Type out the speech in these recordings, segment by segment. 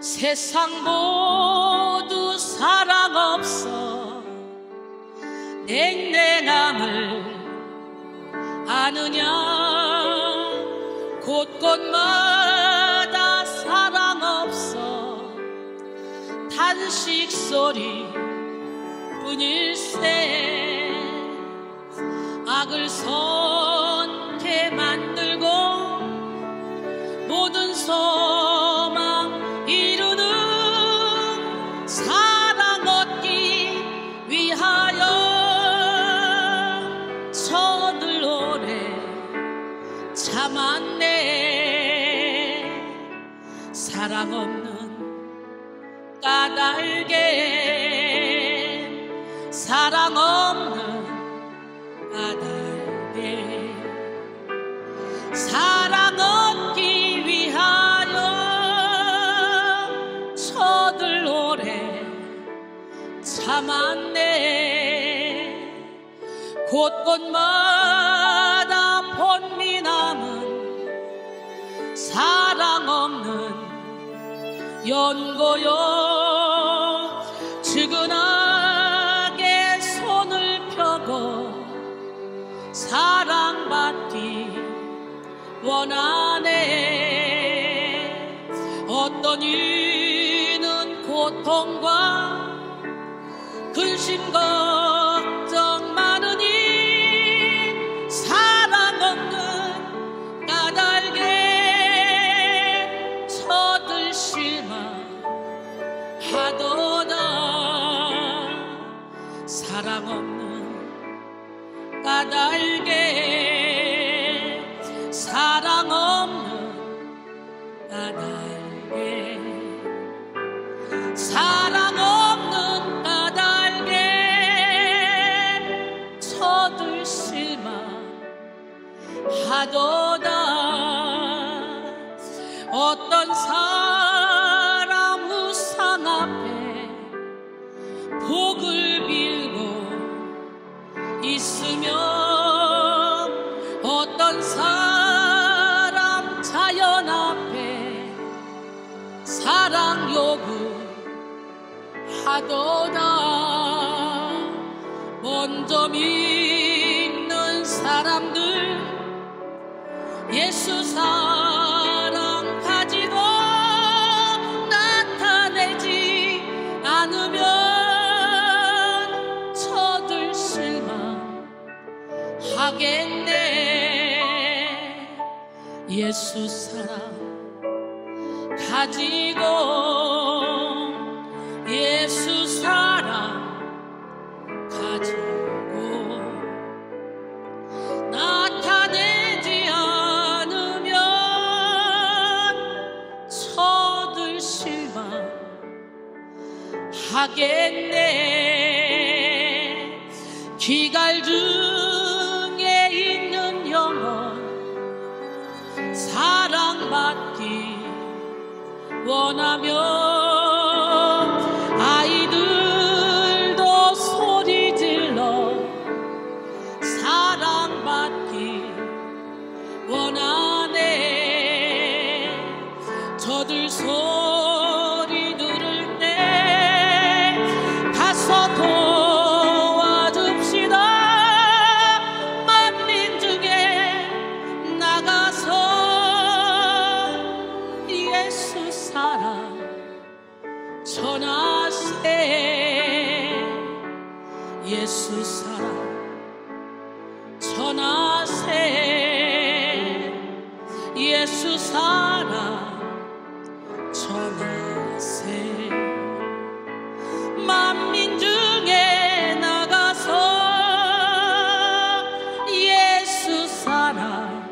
세상 모두 사랑 없어 냉랭함을 아느냐. 곳곳마다 사랑 없어 탄식 소리 뿐일세. 악을 선케 만들고 모든 소망 이루는 사랑 얻기 위하여 저들 오래 참았네. 사랑 없는 까닭에, 사랑 없는 까닭에, 사랑 얻기 위하여 저들 오래 참았네. 곳곳마다 본미남은 사랑 없는 연고요. 측은하게 손을 펴고 사랑받기 원하네. 어떤 이는 고통과 근심 걱정 많으니 사랑 없는 까닭에 저들 실망하도다. 사랑 없는 까닭에, 사랑 없는 까닭에, 사랑 없는 까닭에 저들 실망하도다. 어떤 사람 우상 앞에 복을 빌고 있으며 어떤 사람 자연 앞에 사랑 요구하도다. 먼저 믿는 사람들 예수 사랑 가지고 나타내지 않으면 저들 실망하겠네. 예수 사랑 가지고, 예수 사랑 가지고 나타내지 않으면 저들 실망하겠네. 기갈 중에 있는 영혼 사랑받기 원하며 아이들도 소리 질러 사랑받기 원하네. 저들 소리 들을 때 가서 도와줍시다. 만민 중에 나가서 예수 사랑 전하세. 예수 사랑 전하세. 예수 사랑 전하세. 만민 중에 나가서 예수 사랑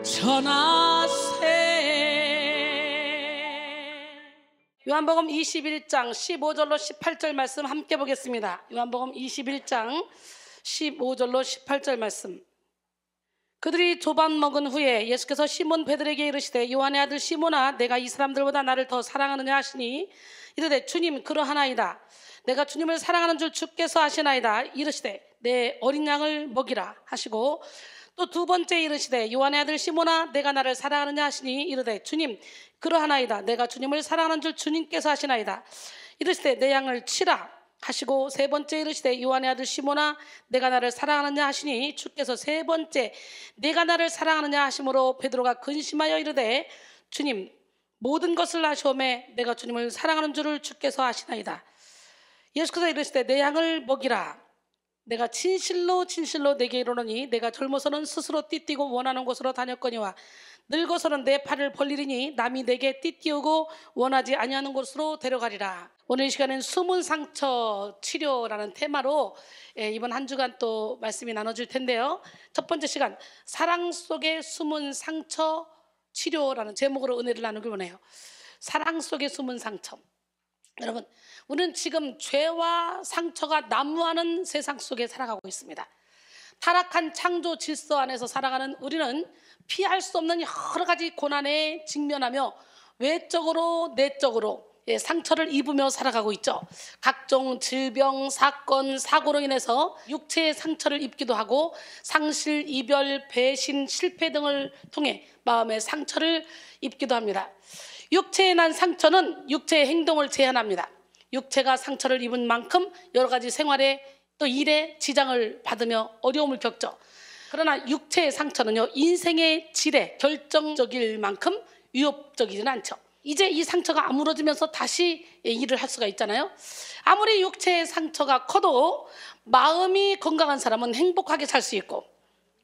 전하세. 요한복음 21장 15절로 18절 말씀 함께 보겠습니다. 요한복음 21장 15절로 18절 말씀. 그들이 조반 먹은 후에 예수께서 시몬 베드로에게 이르시되 요한의 아들 시몬아 내가 이 사람들보다 나를 더 사랑하느냐 하시니 이르되 주님 그러하나이다. 내가 주님을 사랑하는 줄 주께서 아시나이다. 이르시되 내 어린 양을 먹이라 하시고 또 두 번째 이르시되 요한의 아들 시몬아 내가 나를 사랑하느냐 하시니 이르되 주님 그러하나이다. 내가 주님을 사랑하는 줄 주님께서 하시나이다. 이르시되 내 양을 치라 하시고 세 번째 이르시되 요한의 아들 시몬아 내가 나를 사랑하느냐 하시니 주께서 세 번째 내가 나를 사랑하느냐 하심으로 베드로가 근심하여 이르되 주님 모든 것을 아시오매 내가 주님을 사랑하는 줄을 주께서 아시나이다. 예수께서 이르시되 내 양을 먹이라. 내가 진실로 진실로 내게 이르노니 내가 젊어서는 스스로 띠뛰고 원하는 곳으로 다녔거니와 늙어서는 내 팔을 벌리리니 남이 내게 띠띠우고 원하지 아니하는 곳으로 데려가리라. 오늘 이 시간엔 숨은 상처 치료라는 테마로 이번 한 주간 또 말씀이 나눠질 텐데요. 첫 번째 시간 사랑 속에 숨은 상처 치료라는 제목으로 은혜를 나누길 원해요. 사랑 속에 숨은 상처. 여러분, 우리는 지금 죄와 상처가 난무하는 세상 속에 살아가고 있습니다. 타락한 창조 질서 안에서 살아가는 우리는 피할 수 없는 여러 가지 고난에 직면하며 외적으로 내적으로 상처를 입으며 살아가고 있죠. 각종 질병, 사건, 사고로 인해서 육체의 상처를 입기도 하고 상실, 이별, 배신, 실패 등을 통해 마음의 상처를 입기도 합니다. 육체에 난 상처는 육체의 행동을 제한합니다. 육체가 상처를 입은 만큼 여러 가지 생활에 또 일에 지장을 받으며 어려움을 겪죠. 그러나 육체의 상처는요, 인생의 질에 결정적일 만큼 위협적이지는 않죠. 이제 이 상처가 아물어지면서 다시 일을 할 수가 있잖아요. 아무리 육체의 상처가 커도 마음이 건강한 사람은 행복하게 살 수 있고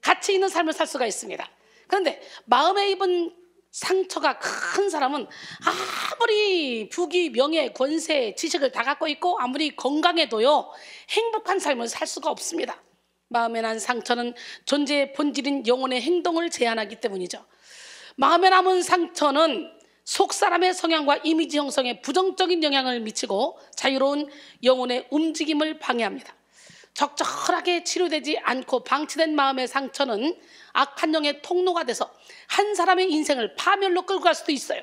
가치 있는 삶을 살 수가 있습니다. 그런데 마음에 입은 상처가 큰 사람은 아무리 부귀, 명예, 권세, 지식을 다 갖고 있고 아무리 건강해도요 행복한 삶을 살 수가 없습니다. 마음에 난 상처는 존재의 본질인 영혼의 행동을 제한하기 때문이죠. 마음에 남은 상처는 속 사람의 성향과 이미지 형성에 부정적인 영향을 미치고 자유로운 영혼의 움직임을 방해합니다. 적절하게 치료되지 않고 방치된 마음의 상처는 악한 영의 통로가 돼서 한 사람의 인생을 파멸로 끌고 갈 수도 있어요.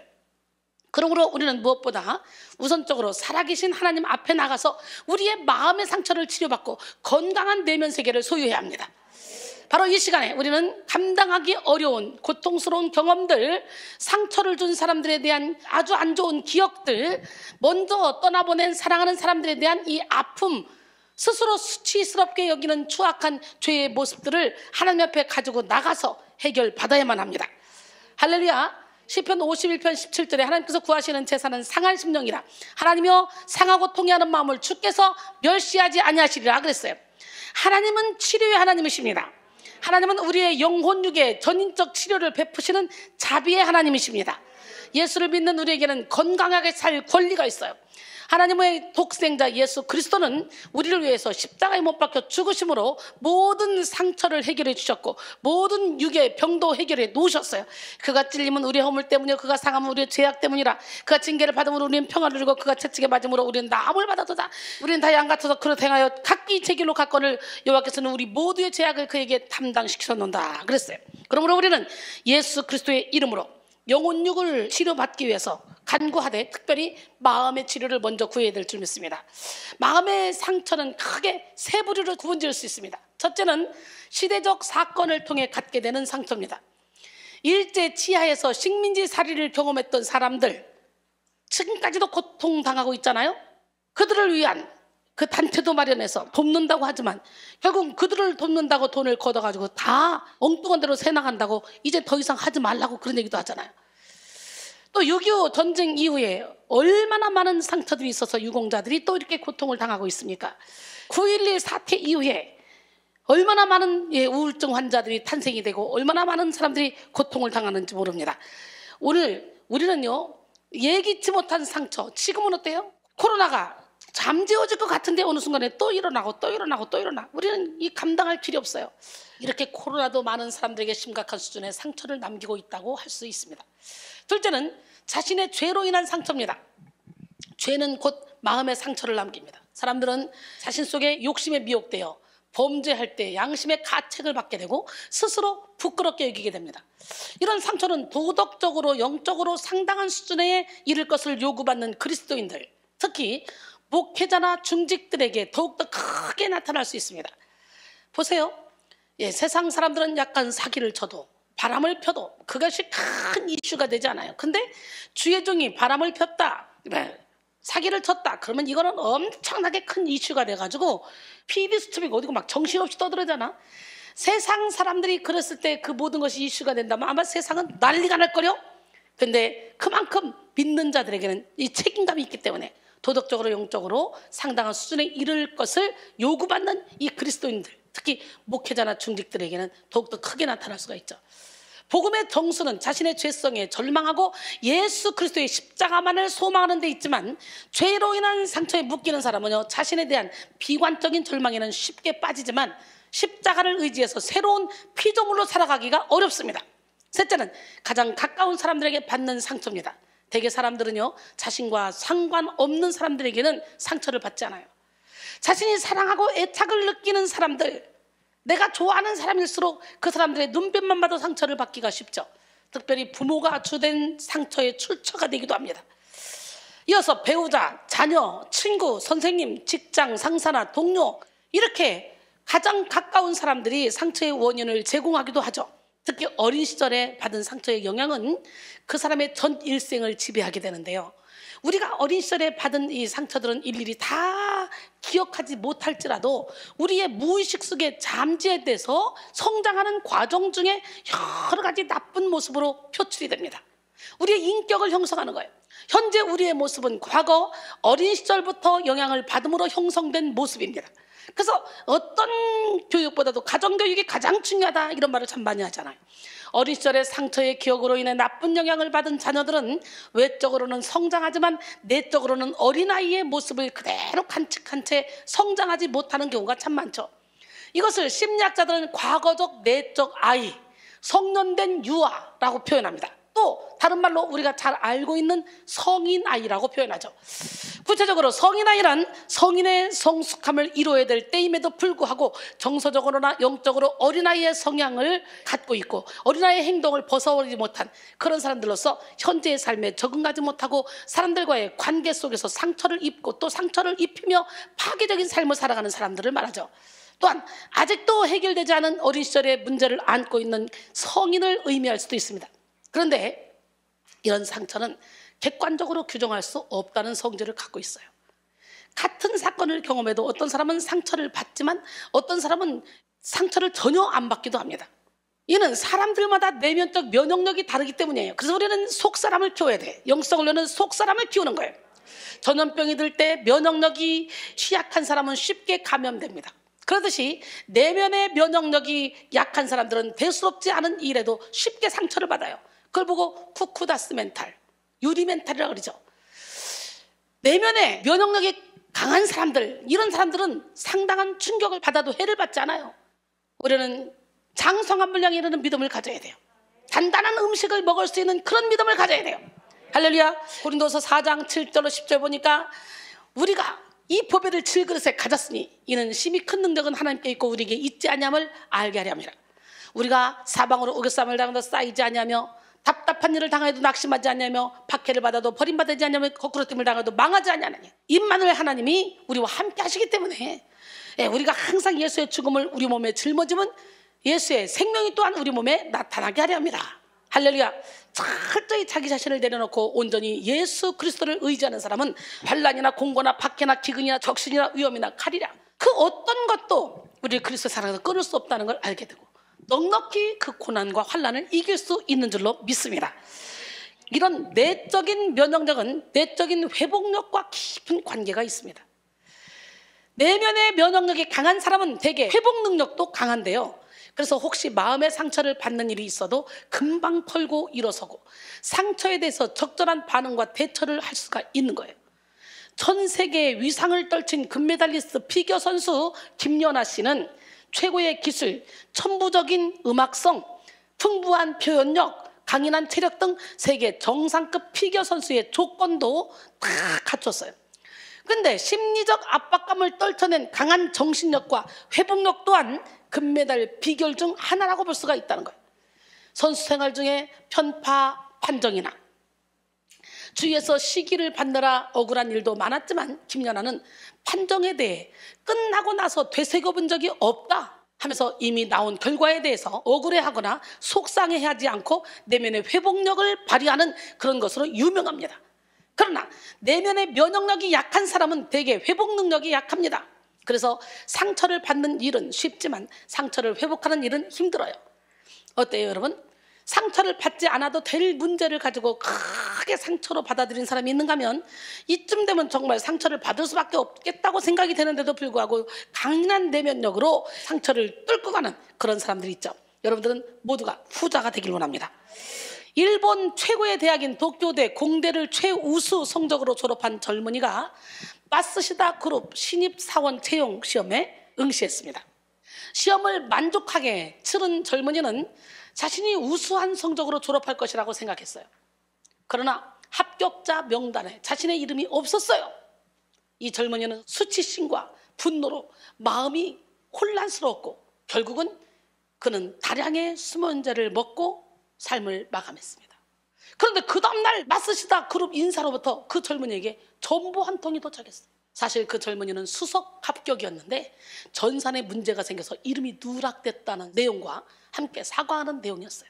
그러므로 우리는 무엇보다 우선적으로 살아계신 하나님 앞에 나가서 우리의 마음의 상처를 치료받고 건강한 내면 세계를 소유해야 합니다. 바로 이 시간에 우리는 감당하기 어려운 고통스러운 경험들, 상처를 준 사람들에 대한 아주 안 좋은 기억들, 먼저 떠나보낸 사랑하는 사람들에 대한 이 아픔, 스스로 수치스럽게 여기는 추악한 죄의 모습들을 하나님 앞에 가지고 나가서 해결받아야만 합니다. 할렐루야. 시편 51편 17절에 하나님께서 구하시는 제사는 상한 심령이라. 하나님이여 상하고 통해하는 마음을 주께서 멸시하지 아니하시리라 그랬어요. 하나님은 치료의 하나님이십니다. 하나님은 우리의 영혼육의 전인적 치료를 베푸시는 자비의 하나님이십니다. 예수를 믿는 우리에게는 건강하게 살 권리가 있어요. 하나님의 독생자 예수 그리스도는 우리를 위해서 십자가에 못 박혀 죽으심으로 모든 상처를 해결해 주셨고 모든 육의 병도 해결해 놓으셨어요. 그가 찔림은 우리의 허물 때문이요 그가 상함은 우리의 죄악 때문이라. 그가 징계를 받음으로 우리는 평안을 누리고 그가 채찍에 맞음으로 우리는 나음을 받아도다. 우리는 다 양 같아서 그릇 행하여 각기 제 길로 갔거늘 여호와께서는 우리 모두의 죄악을 그에게 담당시키셨는다 그랬어요. 그러므로 우리는 예수 그리스도의 이름으로 영혼육을 치료받기 위해서 간구하되 특별히 마음의 치료를 먼저 구해야 될 줄 믿습니다. 마음의 상처는 크게 세 부류로 구분지을 수 있습니다. 첫째는 시대적 사건을 통해 갖게 되는 상처입니다. 일제 치하에서 식민지 살이를 경험했던 사람들, 지금까지도 고통당하고 있잖아요. 그들을 위한 그 단체도 마련해서 돕는다고 하지만 결국 그들을 돕는다고 돈을 걷어가지고 다 엉뚱한 대로 새나간다고 이제 더 이상 하지 말라고 그런 얘기도 하잖아요. 또 6.25 전쟁 이후에 얼마나 많은 상처들이 있어서 유공자들이 또 이렇게 고통을 당하고 있습니까? 9.11 사태 이후에 얼마나 많은 우울증 환자들이 탄생이 되고 얼마나 많은 사람들이 고통을 당하는지 모릅니다. 오늘 우리는요 예기치 못한 상처, 지금은 어때요? 코로나가 잠재워질 것 같은데 어느 순간에 또 일어나고 또 일어나고 또 일어나. 우리는 이 감당할 필요 없어요. 이렇게 코로나도 많은 사람들에게 심각한 수준의 상처를 남기고 있다고 할 수 있습니다. 둘째는 자신의 죄로 인한 상처입니다. 죄는 곧 마음의 상처를 남깁니다. 사람들은 자신 속에 욕심에 미혹되어 범죄할 때 양심의 가책을 받게 되고 스스로 부끄럽게 여기게 됩니다. 이런 상처는 도덕적으로 영적으로 상당한 수준에 이를 것을 요구받는 그리스도인들, 특히 목회자나 중직들에게 더욱더 크게 나타날 수 있습니다. 보세요. 예, 세상 사람들은 약간 사기를 쳐도 바람을 펴도 그것이 큰 이슈가 되지 않아요. 근데 주의 종이 바람을 폈다, 사기를 쳤다, 그러면 이거는 엄청나게 큰 이슈가 돼가지고 PD 수첩이 어디고 막 정신없이 떠들어잖아. 세상 사람들이 그랬을 때 그 모든 것이 이슈가 된다면 아마 세상은 난리가 날 거요. 근데 그만큼 믿는 자들에게는 이 책임감이 있기 때문에 도덕적으로 영적으로 상당한 수준에 이를 것을 요구받는 이 그리스도인들, 특히 목회자나 중직들에게는 더욱더 크게 나타날 수가 있죠. 복음의 정수는 자신의 죄성에 절망하고 예수 그리스도의 십자가만을 소망하는 데 있지만, 죄로 인한 상처에 묶이는 사람은요, 자신에 대한 비관적인 절망에는 쉽게 빠지지만 십자가를 의지해서 새로운 피조물로 살아가기가 어렵습니다. 셋째는 가장 가까운 사람들에게 받는 상처입니다. 대개 사람들은요, 자신과 상관없는 사람들에게는 상처를 받지 않아요. 자신이 사랑하고 애착을 느끼는 사람들, 내가 좋아하는 사람일수록 그 사람들의 눈빛만 봐도 상처를 받기가 쉽죠. 특별히 부모가 주된 상처의 출처가 되기도 합니다. 이어서 배우자, 자녀, 친구, 선생님, 직장, 상사나 동료, 이렇게 가장 가까운 사람들이 상처의 원인을 제공하기도 하죠. 특히 어린 시절에 받은 상처의 영향은 그 사람의 전 일생을 지배하게 되는데요. 우리가 어린 시절에 받은 이 상처들은 일일이 다 기억하지 못할지라도 우리의 무의식 속에 잠재돼서 성장하는 과정 중에 여러 가지 나쁜 모습으로 표출이 됩니다. 우리의 인격을 형성하는 거예요. 현재 우리의 모습은 과거 어린 시절부터 영향을 받음으로 형성된 모습입니다. 그래서 어떤 교육보다도 가정교육이 가장 중요하다, 이런 말을 참 많이 하잖아요. 어린 시절의 상처의 기억으로 인해 나쁜 영향을 받은 자녀들은 외적으로는 성장하지만 내적으로는 어린아이의 모습을 그대로 간직한 채 성장하지 못하는 경우가 참 많죠. 이것을 심리학자들은 과거적 내적 아이, 성년된 유아라고 표현합니다. 또 다른 말로 우리가 잘 알고 있는 성인 아이라고 표현하죠. 구체적으로 성인 아이란 성인의 성숙함을 이루어야 될 때임에도 불구하고 정서적으로나 영적으로 어린아이의 성향을 갖고 있고 어린아이의 행동을 벗어버리지 못한 그런 사람들로서 현재의 삶에 적응하지 못하고 사람들과의 관계 속에서 상처를 입고 또 상처를 입히며 파괴적인 삶을 살아가는 사람들을 말하죠. 또한 아직도 해결되지 않은 어린 시절의 문제를 안고 있는 성인을 의미할 수도 있습니다. 그런데 이런 상처는 객관적으로 규정할 수 없다는 성질을 갖고 있어요. 같은 사건을 경험해도 어떤 사람은 상처를 받지만 어떤 사람은 상처를 전혀 안 받기도 합니다. 이는 사람들마다 내면적 면역력이 다르기 때문이에요. 그래서 우리는 속사람을 키워야 돼. 영성을 여는 속사람을 키우는 거예요. 전염병이 들 때 면역력이 취약한 사람은 쉽게 감염됩니다. 그러듯이 내면의 면역력이 약한 사람들은 대수롭지 않은 일에도 쉽게 상처를 받아요. 그걸 보고 쿠쿠다스 멘탈, 유리 멘탈이라고 그러죠. 내면에 면역력이 강한 사람들, 이런 사람들은 상당한 충격을 받아도 해를 받지 않아요. 우리는 장성한 분량에 이르는 믿음을 가져야 돼요. 단단한 음식을 먹을 수 있는 그런 믿음을 가져야 돼요. 할렐루야. 고린도서 4장 7절로 10절 보니까 우리가 이 보배를 질그릇에 가졌으니 이는 심히 큰 능력은 하나님께 있고 우리에게 있지 아니함을 알게 하려 함이라. 우리가 사방으로 우겨쌈을 당하도 쌓이지 아니하며 답답한 일을 당해도 낙심하지 아니하며 박해를 받아도 버림받지 아니하며 거꾸로 뜸을 당해도 망하지 아니하느니 임마누엘 하나님이 우리와 함께 하시기 때문에 우리가 항상 예수의 죽음을 우리 몸에 짊어지면 예수의 생명이 또한 우리 몸에 나타나게 하려 합니다. 할렐루야. 철저히 자기 자신을 내려놓고 온전히 예수 그리스도를 의지하는 사람은 환난이나 공고나 박해나 기근이나 적신이나 위험이나 칼이라 그 어떤 것도 우리 그리스도 사랑에서 끊을 수 없다는 걸 알게 되고 넉넉히 그 고난과 환난을 이길 수 있는 줄로 믿습니다. 이런 내적인 면역력은 내적인 회복력과 깊은 관계가 있습니다. 내면의 면역력이 강한 사람은 대개 회복 능력도 강한데요. 그래서 혹시 마음의 상처를 받는 일이 있어도 금방 털고 일어서고 상처에 대해서 적절한 반응과 대처를 할 수가 있는 거예요. 전 세계의 위상을 떨친 금메달리스트 피겨 선수 김연아 씨는 최고의 기술, 천부적인 음악성, 풍부한 표현력, 강인한 체력 등 세계 정상급 피겨 선수의 조건도 다 갖췄어요. 그런데 심리적 압박감을 떨쳐낸 강한 정신력과 회복력 또한 금메달 비결 중 하나라고 볼 수가 있다는 거예요. 선수 생활 중에 편파, 판정이나 주위에서 시기를 받느라 억울한 일도 많았지만 김연아는 판정에 대해 끝나고 나서 되새겨본 적이 없다. 하면서 이미 나온 결과에 대해서 억울해하거나 속상해하지 않고 내면의 회복력을 발휘하는 그런 것으로 유명합니다. 그러나 내면의 면역력이 약한 사람은 대개 회복 능력이 약합니다. 그래서 상처를 받는 일은 쉽지만 상처를 회복하는 일은 힘들어요. 어때요, 여러분? 상처를 받지 않아도 될 문제를 가지고 크게 상처로 받아들인 사람이 있는가 하면 이쯤 되면 정말 상처를 받을 수밖에 없겠다고 생각이 되는데도 불구하고 강인한 내면력으로 상처를 뚫고 가는 그런 사람들이 있죠. 여러분들은 모두가 후자가 되길 원합니다. 일본 최고의 대학인 도쿄대 공대를 최우수 성적으로 졸업한 젊은이가 마쓰시다 그룹 신입사원 채용 시험에 응시했습니다. 시험을 만족하게 치른 젊은이는 자신이 우수한 성적으로 졸업할 것이라고 생각했어요. 그러나 합격자 명단에 자신의 이름이 없었어요. 이 젊은이는 수치심과 분노로 마음이 혼란스러웠고 결국은 그는 다량의 수면제를 먹고 삶을 마감했습니다. 그런데 그 다음날 마쓰시다 그룹 인사로부터 그 젊은이에게 전보 한 통이 도착했어요. 사실 그 젊은이는 수석 합격이었는데 전산에 문제가 생겨서 이름이 누락됐다는 내용과 함께 사과하는 내용이었어요.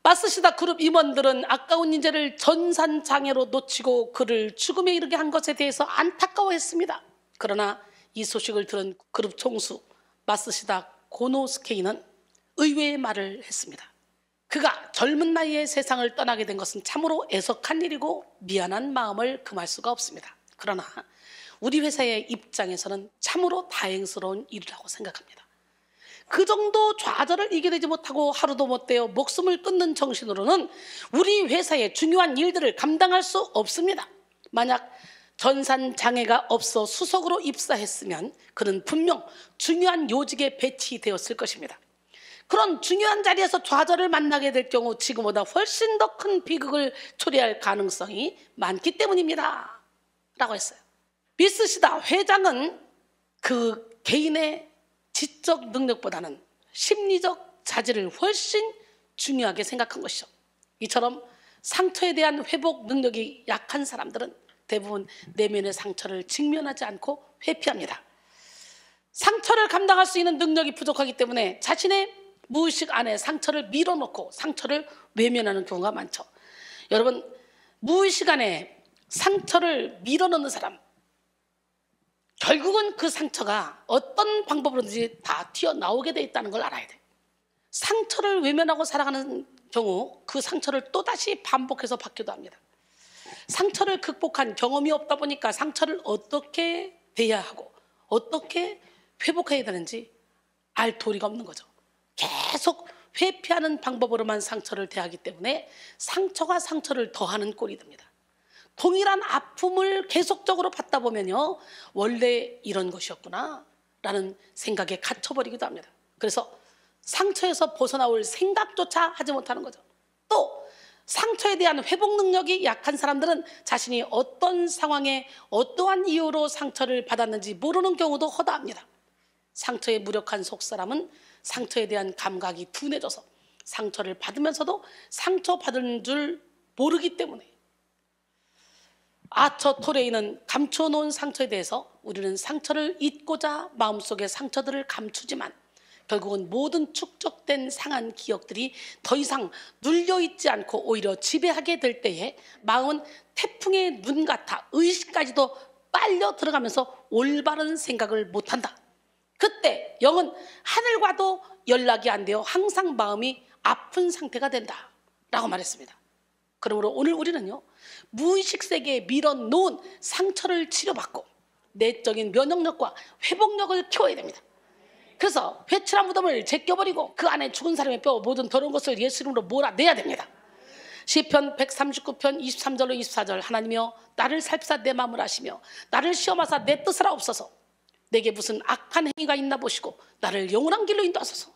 마쓰시다 그룹 임원들은 아까운 인재를 전산장애로 놓치고 그를 죽음에 이르게 한 것에 대해서 안타까워했습니다. 그러나 이 소식을 들은 그룹 총수 마쓰시다 고노스케이는 의외의 말을 했습니다. 그가 젊은 나이에 세상을 떠나게 된 것은 참으로 애석한 일이고 미안한 마음을 금할 수가 없습니다. 그러나 우리 회사의 입장에서는 참으로 다행스러운 일이라고 생각합니다. 그 정도 좌절을 이겨내지 못하고 하루도 못 되어 목숨을 끊는 정신으로는 우리 회사의 중요한 일들을 감당할 수 없습니다. 만약 전산장애가 없어 수석으로 입사했으면 그는 분명 중요한 요직에 배치되었을 것입니다. 그런 중요한 자리에서 좌절을 만나게 될 경우 지금보다 훨씬 더 큰 비극을 초래할 가능성이 많기 때문입니다 라고 했어요. 미쓰시다 회장은 그 개인의 지적 능력보다는 심리적 자질을 훨씬 중요하게 생각한 것이죠. 이처럼 상처에 대한 회복 능력이 약한 사람들은 대부분 내면의 상처를 직면하지 않고 회피합니다. 상처를 감당할 수 있는 능력이 부족하기 때문에 자신의 무의식 안에 상처를 밀어넣고 상처를 외면하는 경우가 많죠. 여러분, 무의식 안에 상처를 밀어넣는 사람, 결국은 그 상처가 어떤 방법으로든지 다 튀어나오게 돼 있다는 걸 알아야 돼요. 상처를 외면하고 살아가는 경우 그 상처를 또다시 반복해서 받기도 합니다. 상처를 극복한 경험이 없다 보니까 상처를 어떻게 대해야 하고 어떻게 회복해야 되는지 알 도리가 없는 거죠. 계속 회피하는 방법으로만 상처를 대하기 때문에 상처가 상처를 더하는 꼴이 됩니다. 동일한 아픔을 계속적으로 받다 보면요, 원래 이런 것이었구나 라는 생각에 갇혀버리기도 합니다. 그래서 상처에서 벗어나올 생각조차 하지 못하는 거죠. 또 상처에 대한 회복 능력이 약한 사람들은 자신이 어떤 상황에 어떠한 이유로 상처를 받았는지 모르는 경우도 허다합니다. 상처에 무력한 속사람은 상처에 대한 감각이 둔해져서 상처를 받으면서도 상처받은 줄 모르기 때문에 아처 토레이는 감춰놓은 상처에 대해서 우리는 상처를 잊고자 마음속의 상처들을 감추지만 결국은 모든 축적된 상한 기억들이 더 이상 눌려있지 않고 오히려 지배하게 될 때에 마음은 태풍의 눈 같아 의식까지도 빨려 들어가면서 올바른 생각을 못한다. 그때 영은 하늘과도 연락이 안 되어 항상 마음이 아픈 상태가 된다 라고 말했습니다. 그러므로 오늘 우리는요, 무의식 세계에 밀어놓은 상처를 치료받고 내적인 면역력과 회복력을 키워야 됩니다. 그래서 회칠한 무덤을 제껴버리고 그 안에 죽은 사람의 뼈 모든 더러운 것을 예수 이름으로 몰아내야 됩니다. 시편 139편 23절로 24절 하나님이여 나를 살피사 내 마음을 아시며 나를 시험하사 내 뜻을 하옵소서. 내게 무슨 악한 행위가 있나 보시고 나를 영원한 길로 인도하소서.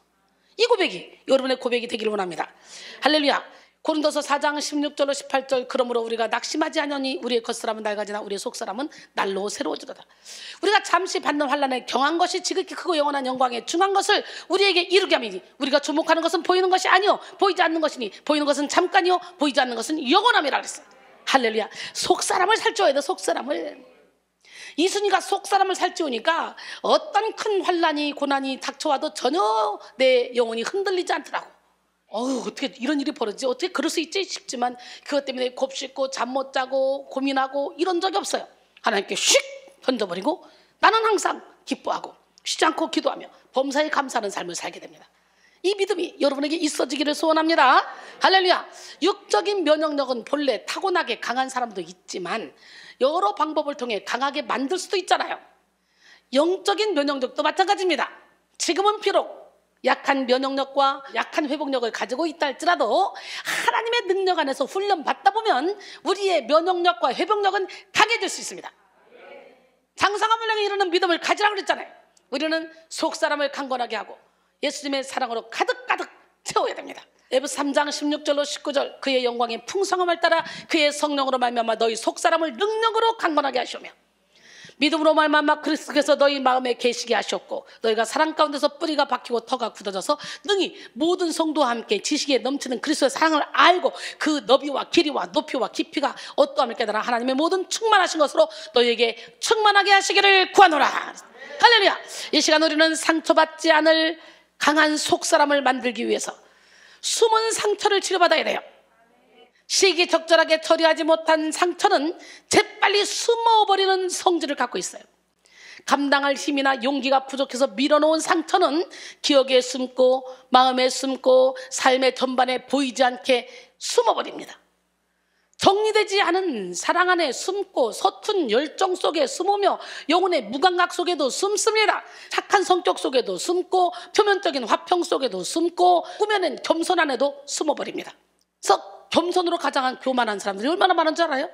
이 고백이 여러분의 고백이 되기를 원합니다. 할렐루야. 고린도서 4장 16절로 18절 그러므로 우리가 낙심하지 아니하니 우리의 겉사람은 낡아지나 우리의 속사람은 날로 새로워지도다. 우리가 잠시 받는 환난에 경한 것이 지극히 크고 영원한 영광에 중한 것을 우리에게 이루게 함이니 우리가 주목하는 것은 보이는 것이 아니요 보이지 않는 것이니 보이는 것은 잠깐이요 보이지 않는 것은 영원함이라 그랬어요. 할렐루야. 속사람을 살쪄야 돼. 속사람을. 이순이가 속 사람을 살찌우니까 어떤 큰 환난이 고난이 닥쳐와도 전혀 내 영혼이 흔들리지 않더라고. 어떻게 이런 일이 벌어지지? 어떻게 그럴 수 있지 싶지만 그것 때문에 곱씹고 잠 못 자고 고민하고 이런 적이 없어요. 하나님께 휙 던져버리고 나는 항상 기뻐하고 쉬지 않고 기도하며 범사에 감사하는 삶을 살게 됩니다. 이 믿음이 여러분에게 있어지기를 소원합니다. 할렐루야. 육적인 면역력은 본래 타고나게 강한 사람도 있지만 여러 방법을 통해 강하게 만들 수도 있잖아요. 영적인 면역력도 마찬가지입니다. 지금은 비록 약한 면역력과 약한 회복력을 가지고 있다 할지라도 하나님의 능력 안에서 훈련 받다 보면 우리의 면역력과 회복력은 강해질 수 있습니다. 장성한 분량에 이르는 믿음을 가지라고 그랬잖아요. 우리는 속사람을 강건하게 하고 예수님의 사랑으로 가득가득 채워야 됩니다. 에베소 3장 16절로 19절 그의 영광의 풍성함을 따라 그의 성령으로 말미암아 너희 속사람을 능력으로 강건하게 하시오며 믿음으로 말미암아 그리스도께서 너희 마음에 계시게 하셨고 너희가 사랑 가운데서 뿌리가 박히고 터가 굳어져서 능히 모든 성도와 함께 지식에 넘치는 그리스도의 사랑을 알고 그 너비와 길이와 높이와 깊이가 어떠함을 깨달아 하나님의 모든 충만하신 것으로 너희에게 충만하게 하시기를 구하노라. 할렐루야. 이 시간 우리는 상처받지 않을 강한 속사람을 만들기 위해서 숨은 상처를 치료받아야 돼요. 시기적절하게 처리하지 못한 상처는 재빨리 숨어버리는 성질을 갖고 있어요. 감당할 힘이나 용기가 부족해서 밀어놓은 상처는 기억에 숨고 마음에 숨고 삶의 전반에 보이지 않게 숨어버립니다. 정리되지 않은 사랑 안에 숨고 서툰 열정 속에 숨으며 영혼의 무감각 속에도 숨습니다. 착한 성격 속에도 숨고 표면적인 화평 속에도 숨고 꾸며낸 겸손 안에도 숨어버립니다. 그래서 겸손으로 가장한 교만한 사람들이 얼마나 많은 줄 알아요?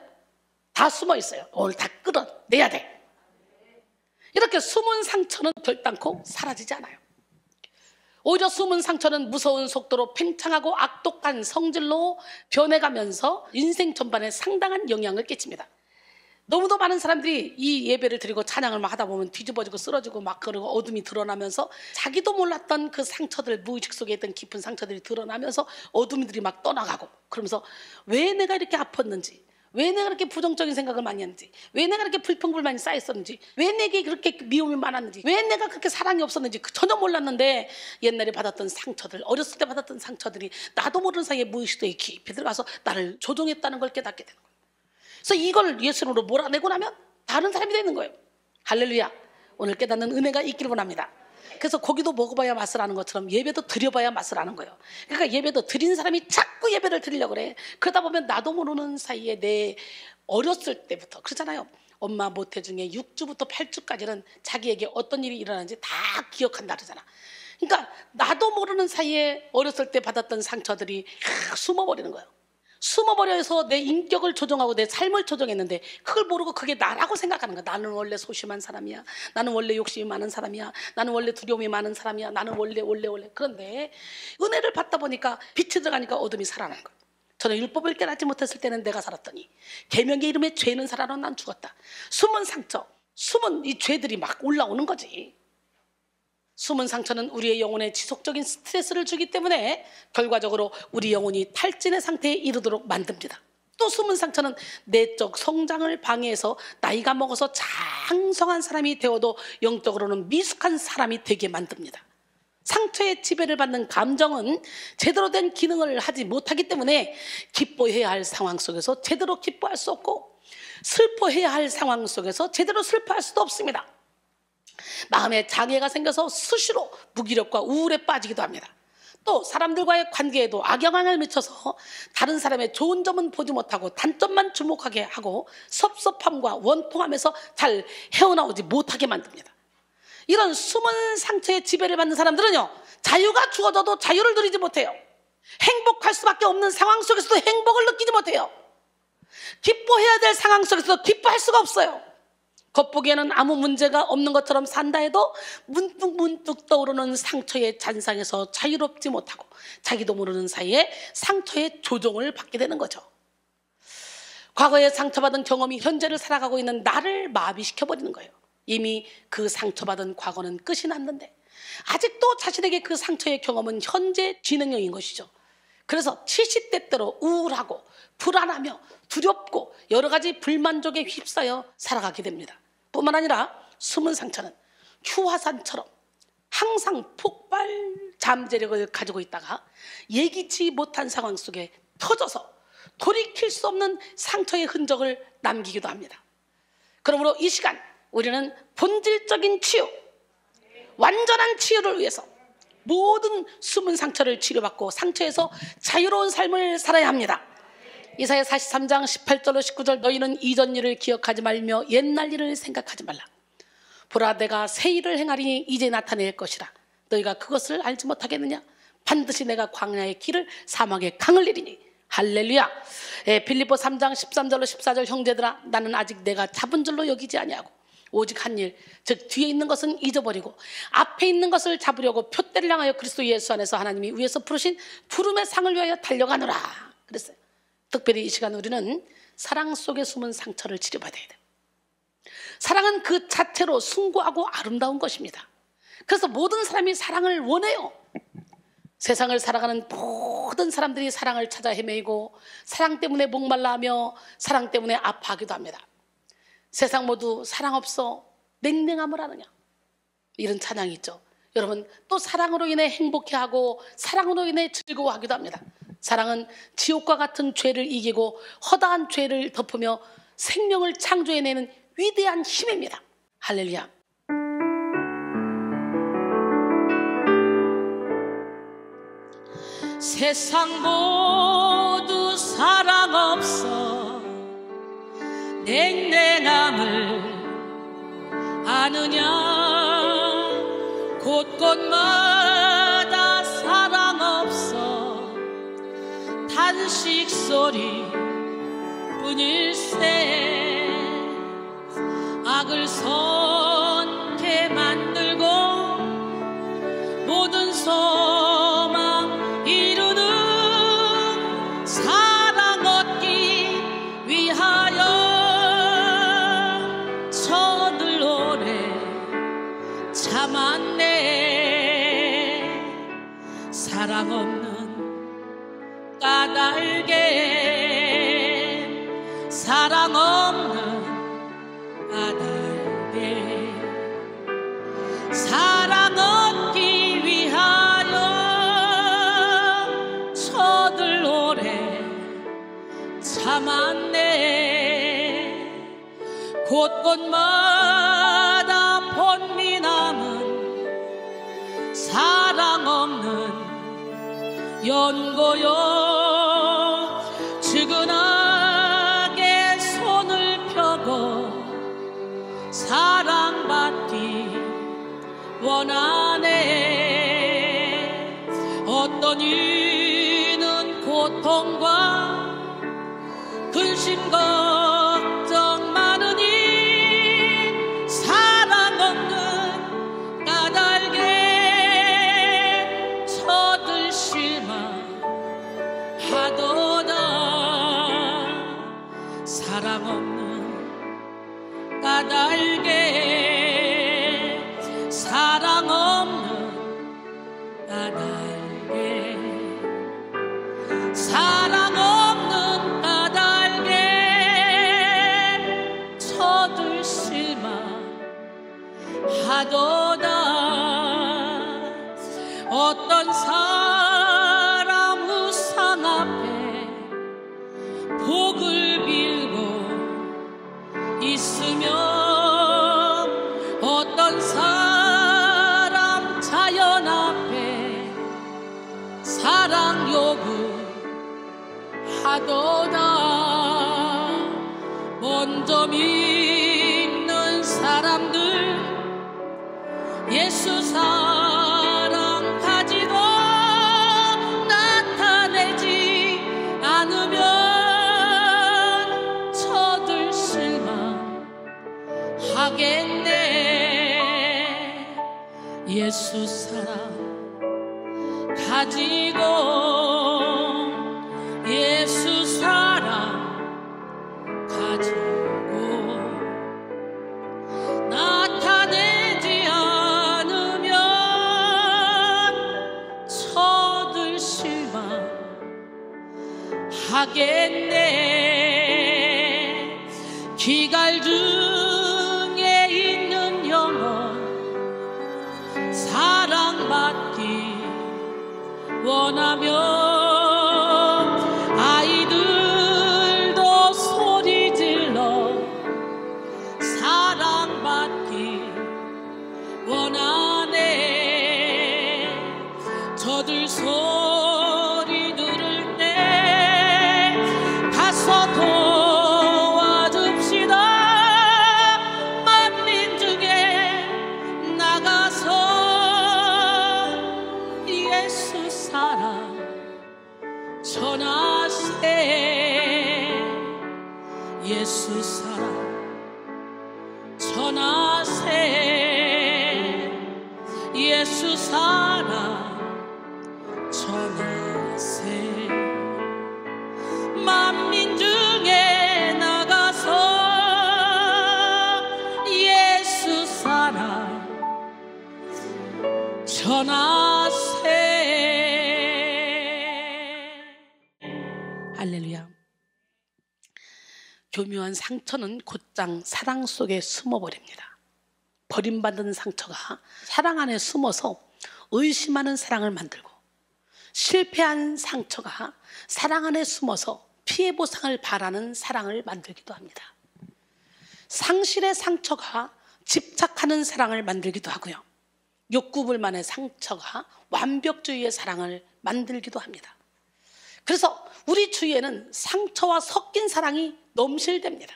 다 숨어 있어요. 오늘 다 끌어내야 돼. 이렇게 숨은 상처는 결단코 사라지지 않아요. 오히려 숨은 상처는 무서운 속도로 팽창하고 악독한 성질로 변해가면서 인생 전반에 상당한 영향을 끼칩니다. 너무도 많은 사람들이 이 예배를 드리고 찬양을 막 하다 보면 뒤집어지고 쓰러지고 막 그러고 어둠이 드러나면서 자기도 몰랐던 그 상처들, 무의식 속에 있던 깊은 상처들이 드러나면서 어둠들이 막 떠나가고 그러면서 왜 내가 이렇게 아팠는지, 왜 내가 그렇게 부정적인 생각을 많이 했는지, 왜 내가 그렇게 불평불만이 쌓였었는지, 왜 내게 그렇게 미움이 많았는지, 왜 내가 그렇게 사랑이 없었는지 전혀 몰랐는데 옛날에 받았던 상처들, 어렸을 때 받았던 상처들이 나도 모르는 사이에 무의식도에 깊이 들어가서 나를 조종했다는 걸 깨닫게 되는 거예요. 그래서 이걸 예수님으로 몰아내고 나면 다른 사람이 되는 거예요. 할렐루야. 오늘 깨닫는 은혜가 있기를 원합니다. 그래서 고기도 먹어봐야 맛을 아는 것처럼 예배도 드려봐야 맛을 아는 거예요. 그러니까 예배도 드린 사람이 자꾸 예배를 드리려고 그래. 그러다 보면 나도 모르는 사이에 내 어렸을 때부터 그러잖아요. 엄마 모태 중에 6주부터 8주까지는 자기에게 어떤 일이 일어나는지 다 기억한다 그러잖아. 그러니까 나도 모르는 사이에 어렸을 때 받았던 상처들이 숨어버리는 거예요. 숨어버려서 내 인격을 조종하고 내 삶을 조종했는데 그걸 모르고 그게 나라고 생각하는 거야. 나는 원래 소심한 사람이야. 나는 원래 욕심이 많은 사람이야. 나는 원래 두려움이 많은 사람이야. 나는 원래. 그런데 은혜를 받다 보니까 빛이 들어가니까 어둠이 살아나는 거야. 저는 율법을 깨닫지 못했을 때는 내가 살았더니 계명의 이름에 죄는 살아로 난 죽었다. 숨은 상처, 숨은 이 죄들이 막 올라오는 거지. 숨은 상처는 우리의 영혼에 지속적인 스트레스를 주기 때문에 결과적으로 우리 영혼이 탈진의 상태에 이르도록 만듭니다. 또 숨은 상처는 내적 성장을 방해해서 나이가 먹어서 장성한 사람이 되어도 영적으로는 미숙한 사람이 되게 만듭니다. 상처의 지배를 받는 감정은 제대로 된 기능을 하지 못하기 때문에 기뻐해야 할 상황 속에서 제대로 기뻐할 수 없고 슬퍼해야 할 상황 속에서 제대로 슬퍼할 수도 없습니다. 마음에 장애가 생겨서 수시로 무기력과 우울에 빠지기도 합니다. 또 사람들과의 관계에도 악영향을 미쳐서 다른 사람의 좋은 점은 보지 못하고 단점만 주목하게 하고 섭섭함과 원통함에서 잘 헤어나오지 못하게 만듭니다. 이런 숨은 상처의 지배를 받는 사람들은요, 자유가 주어져도 자유를 누리지 못해요. 행복할 수밖에 없는 상황 속에서도 행복을 느끼지 못해요. 기뻐해야 될 상황 속에서도 기뻐할 수가 없어요. 겉보기에는 아무 문제가 없는 것처럼 산다 해도 문득 떠오르는 상처의 잔상에서 자유롭지 못하고 자기도 모르는 사이에 상처의 조종을 받게 되는 거죠. 과거에 상처받은 경험이 현재를 살아가고 있는 나를 마비시켜버리는 거예요. 이미 그 상처받은 과거는 끝이 났는데 아직도 자신에게 그 상처의 경험은 현재 진행형인 것이죠. 그래서 70대대로 우울하고 불안하며 두렵고 여러 가지 불만족에 휩싸여 살아가게 됩니다. 뿐만 아니라 숨은 상처는 휴화산처럼 항상 폭발 잠재력을 가지고 있다가 예기치 못한 상황 속에 터져서 돌이킬 수 없는 상처의 흔적을 남기기도 합니다. 그러므로 이 시간 우리는 본질적인 치유, 완전한 치유를 위해서 모든 숨은 상처를 치료받고 상처에서 자유로운 삶을 살아야 합니다. 이사야 43장 18절로 19절, 너희는 이전 일을 기억하지 말며 옛날 일을 생각하지 말라. 보라, 내가 새 일을 행하리니 이제 나타낼 것이라. 너희가 그것을 알지 못하겠느냐? 반드시 내가 광야의 길을 사막의 강을 내리니. 할렐루야. 빌립보 3장 13절로 14절, 형제들아, 나는 아직 내가 잡은 줄로 여기지 아니하고 오직 한 일, 즉 뒤에 있는 것은 잊어버리고 앞에 있는 것을 잡으려고 표대를 향하여 그리스도 예수 안에서 하나님이 위에서 부르신 부름의 상을 위하여 달려가노라 그랬어요. 특별히 이 시간 우리는 사랑 속에 숨은 상처를 치료받아야 돼요. 사랑은 그 자체로 숭고하고 아름다운 것입니다. 그래서 모든 사람이 사랑을 원해요. 세상을 살아가는 모든 사람들이 사랑을 찾아 헤매이고 사랑 때문에 목말라하며 사랑 때문에 아파하기도 합니다. 세상 모두 사랑 없어 냉랭함을 하느냐, 이런 찬양이 있죠. 여러분, 또 사랑으로 인해 행복해하고 사랑으로 인해 즐거워하기도 합니다. 사랑은 지옥과 같은 죄를 이기고 허다한 죄를 덮으며 생명을 창조해내는 위대한 힘입니다. 할렐루야. 세상 모두 사랑 없어 냉랭함을 아느냐, 곳곳마다 사랑 없어 탄식 소리 뿐일세. 악을 선케 만들고 모든 소망 이루는 사랑 얻기 위하여 저들 오래 참았네. 사랑 없는 까닭에, 사랑 없는 까닭에 사랑 얻기 위하여 저들 오래 참았네. 곳곳마다 본미남은 사랑 없는 연고요 측은하게 손을 펴고 사랑받기 원하네. 어떤 이는 고통과 근심 걱정 많으니 사랑 없는 까닭에 저들 실망하도다. 사랑 없는 까닭에, 사랑 없는 까닭에, 사랑 없는 까닭에 저들 실망하도다. 어떤 사람 우상 앞에 복을 빌고 있으며 어떤 사람 자연 앞에 사랑 요구하도다. 먼저 믿는 사람들 예수 사랑 가지고 나타내지 않으면 저들 실망하겠네. 예수 사랑 가지고, 예수 사랑 가지고 나타내지 않으면 저들 실망하겠네. 기갈 중에 원하며 아이들도 소리 질러 사랑받기 원하네. 저들 소리 들을 때 가서 도와줍시다. 만민 중에 나가서 예수 사랑 전하세. 예수 사랑 전하세. 예수 사랑 전하세. 만민 중에 나가서 예수 사랑 전하세. 할렐루야. 교묘한 상처는 곧장 사랑 속에 숨어버립니다. 버림받은 상처가 사랑 안에 숨어서 의심하는 사랑을 만들고, 실패한 상처가 사랑 안에 숨어서 피해 보상을 바라는 사랑을 만들기도 합니다. 상실의 상처가 집착하는 사랑을 만들기도 하고요, 욕구불만의 상처가 완벽주의의 사랑을 만들기도 합니다. 그래서 우리 주위에는 상처와 섞인 사랑이 넘실댑니다.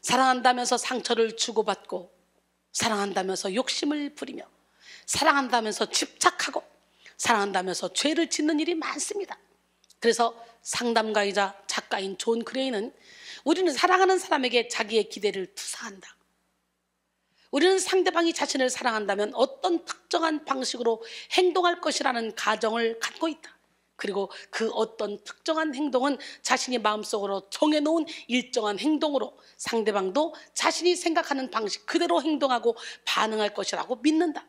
사랑한다면서 상처를 주고받고, 사랑한다면서 욕심을 부리며, 사랑한다면서 집착하고, 사랑한다면서 죄를 짓는 일이 많습니다. 그래서 상담가이자 작가인 존 그레이는 우리는 사랑하는 사람에게 자기의 기대를 투사한다. 우리는 상대방이 자신을 사랑한다면 어떤 특정한 방식으로 행동할 것이라는 가정을 갖고 있다. 그리고 그 어떤 특정한 행동은 자신이 마음속으로 정해놓은 일정한 행동으로 상대방도 자신이 생각하는 방식 그대로 행동하고 반응할 것이라고 믿는다.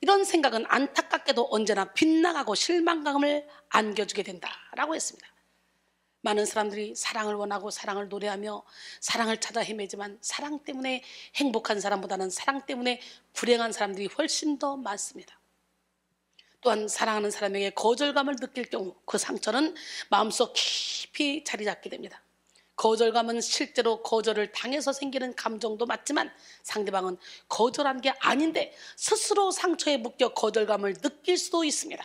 이런 생각은 안타깝게도 언제나 빗나가고 실망감을 안겨주게 된다라고 했습니다. 많은 사람들이 사랑을 원하고 사랑을 노래하며 사랑을 찾아 헤매지만, 사랑 때문에 행복한 사람보다는 사랑 때문에 불행한 사람들이 훨씬 더 많습니다. 또한 사랑하는 사람에게 거절감을 느낄 경우 그 상처는 마음속 깊이 자리 잡게 됩니다. 거절감은 실제로 거절을 당해서 생기는 감정도 맞지만, 상대방은 거절한 게 아닌데 스스로 상처에 묶여 거절감을 느낄 수도 있습니다.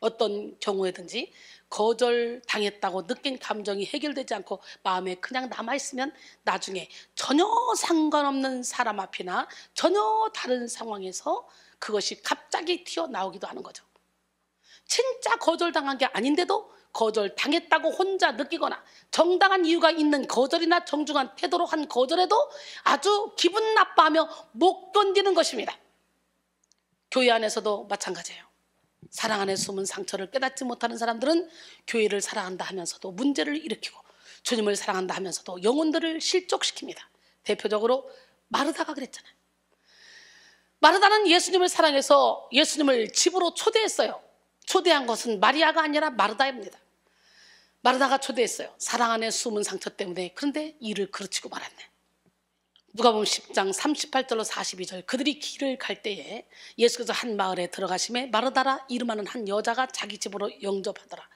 어떤 경우에든지 거절당했다고 느낀 감정이 해결되지 않고 마음에 그냥 남아있으면 나중에 전혀 상관없는 사람 앞이나 전혀 다른 상황에서 그것이 갑자기 튀어나오기도 하는 거죠. 진짜 거절당한 게 아닌데도 거절당했다고 혼자 느끼거나, 정당한 이유가 있는 거절이나 정중한 태도로 한 거절에도 아주 기분 나빠하며 못 견디는 것입니다. 교회 안에서도 마찬가지예요. 사랑 안에 숨은 상처를 깨닫지 못하는 사람들은 교회를 사랑한다 하면서도 문제를 일으키고, 주님을 사랑한다 하면서도 영혼들을 실족시킵니다. 대표적으로 마르다가 그랬잖아요. 마르다는 예수님을 사랑해서 예수님을 집으로 초대했어요. 초대한 것은 마리아가 아니라 마르다입니다. 마르다가 초대했어요. 사랑 안에 숨은 상처 때문에. 그런데 일을 그르치고 말았네. 누가복음 10장 38절로 42절, 그들이 길을 갈 때에 예수께서 한 마을에 들어가심에 마르다라 이름하는 한 여자가 자기 집으로 영접하더라.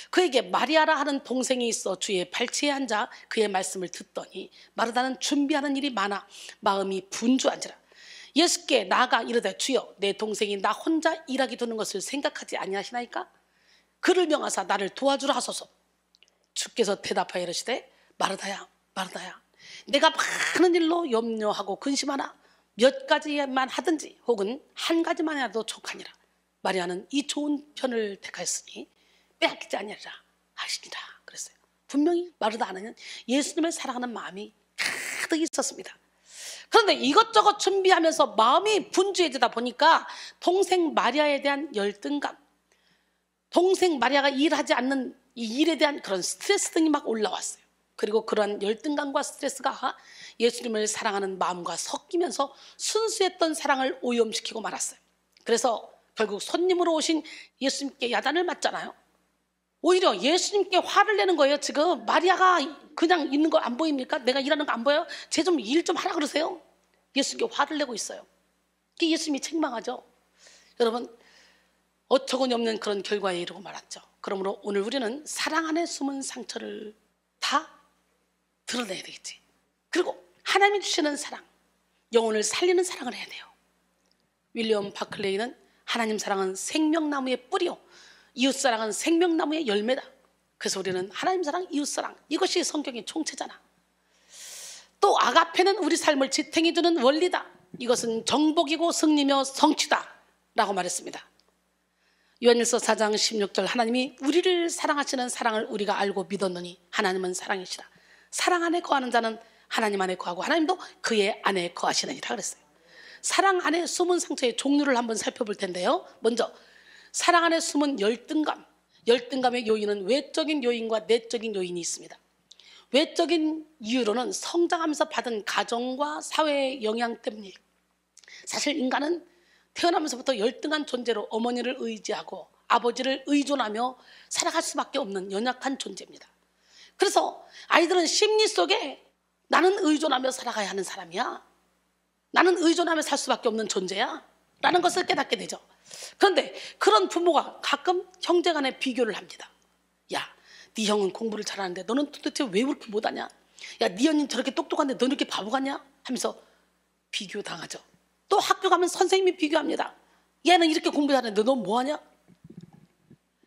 그에게 마리아라 하는 동생이 있어 주의 발치에 앉아 그의 말씀을 듣더니, 마르다는 준비하는 일이 많아 마음이 분주한지라 예수께 나아가 이르되, 주여, 내 동생이 나 혼자 일하게 두는 것을 생각하지 아니하시나이까? 그를 명하사 나를 도와주라 하소서. 주께서 대답하여 이르시되, 마르다야, 마르다야, 내가 많은 일로 염려하고 근심하나 몇 가지만 하든지 혹은 한 가지만 해도 족하니라. 마리아는 이 좋은 편을 택하였으니 빼앗기지 아니하리라 하시니라 그랬어요. 분명히 마르다는 예수님을 사랑하는 마음이 가득 있었습니다. 그런데 이것저것 준비하면서 마음이 분주해지다 보니까 동생 마리아에 대한 열등감, 동생 마리아가 일하지 않는 이 일에 대한 그런 스트레스 등이 막 올라왔어요. 그리고 그러한 열등감과 스트레스가 예수님을 사랑하는 마음과 섞이면서 순수했던 사랑을 오염시키고 말았어요. 그래서 결국 손님으로 오신 예수님께 야단을 맞잖아요. 오히려 예수님께 화를 내는 거예요. 지금 마리아가 그냥 있는 거 안 보입니까? 내가 일하는 거 안 보여요? 쟤 좀 일 좀 하라 그러세요. 예수님께 화를 내고 있어요. 그게 예수님이 책망하죠. 여러분, 어처구니 없는 그런 결과에 이르고 말았죠. 그러므로 오늘 우리는 사랑 안에 숨은 상처를 다 드러내야 되겠지. 그리고 하나님이 주시는 사랑, 영혼을 살리는 사랑을 해야 돼요. 윌리엄 바클레이는 하나님 사랑은 생명나무의 뿌리요, 이웃사랑은 생명나무의 열매다. 그래서 우리는 하나님 사랑, 이웃사랑, 이것이 성경의 총체잖아. 또 아가페는 우리 삶을 지탱해 주는 원리다. 이것은 정복이고 승리며 성취다 라고 말했습니다. 요한일서 4장 16절, 하나님이 우리를 사랑하시는 사랑을 우리가 알고 믿었느니 하나님은 사랑이시라. 사랑 안에 거하는 자는 하나님 안에 거하고 하나님도 그의 안에 거하시느니라 그랬어요. 사랑 안에 숨은 상처의 종류를 한번 살펴볼 텐데요. 먼저 사랑 안에 숨은 열등감. 열등감의 요인은 외적인 요인과 내적인 요인이 있습니다. 외적인 이유로는 성장하면서 받은 가정과 사회의 영향 때문에, 사실 인간은 태어나면서부터 열등한 존재로 어머니를 의지하고 아버지를 의존하며 살아갈 수밖에 없는 연약한 존재입니다. 그래서 아이들은 심리 속에 나는 의존하며 살아가야 하는 사람이야, 나는 의존하며 살 수밖에 없는 존재야 라는 것을 깨닫게 되죠. 그런데 그런 부모가 가끔 형제 간에 비교를 합니다. 야, 네 형은 공부를 잘하는데 너는 도대체 왜 그렇게 못하냐? 야, 네 언니는 저렇게 똑똑한데 너는 이렇게 바보 같냐? 하면서 비교당하죠. 또 학교 가면 선생님이 비교합니다. 얘는 이렇게 공부 잘하는데 너 뭐하냐?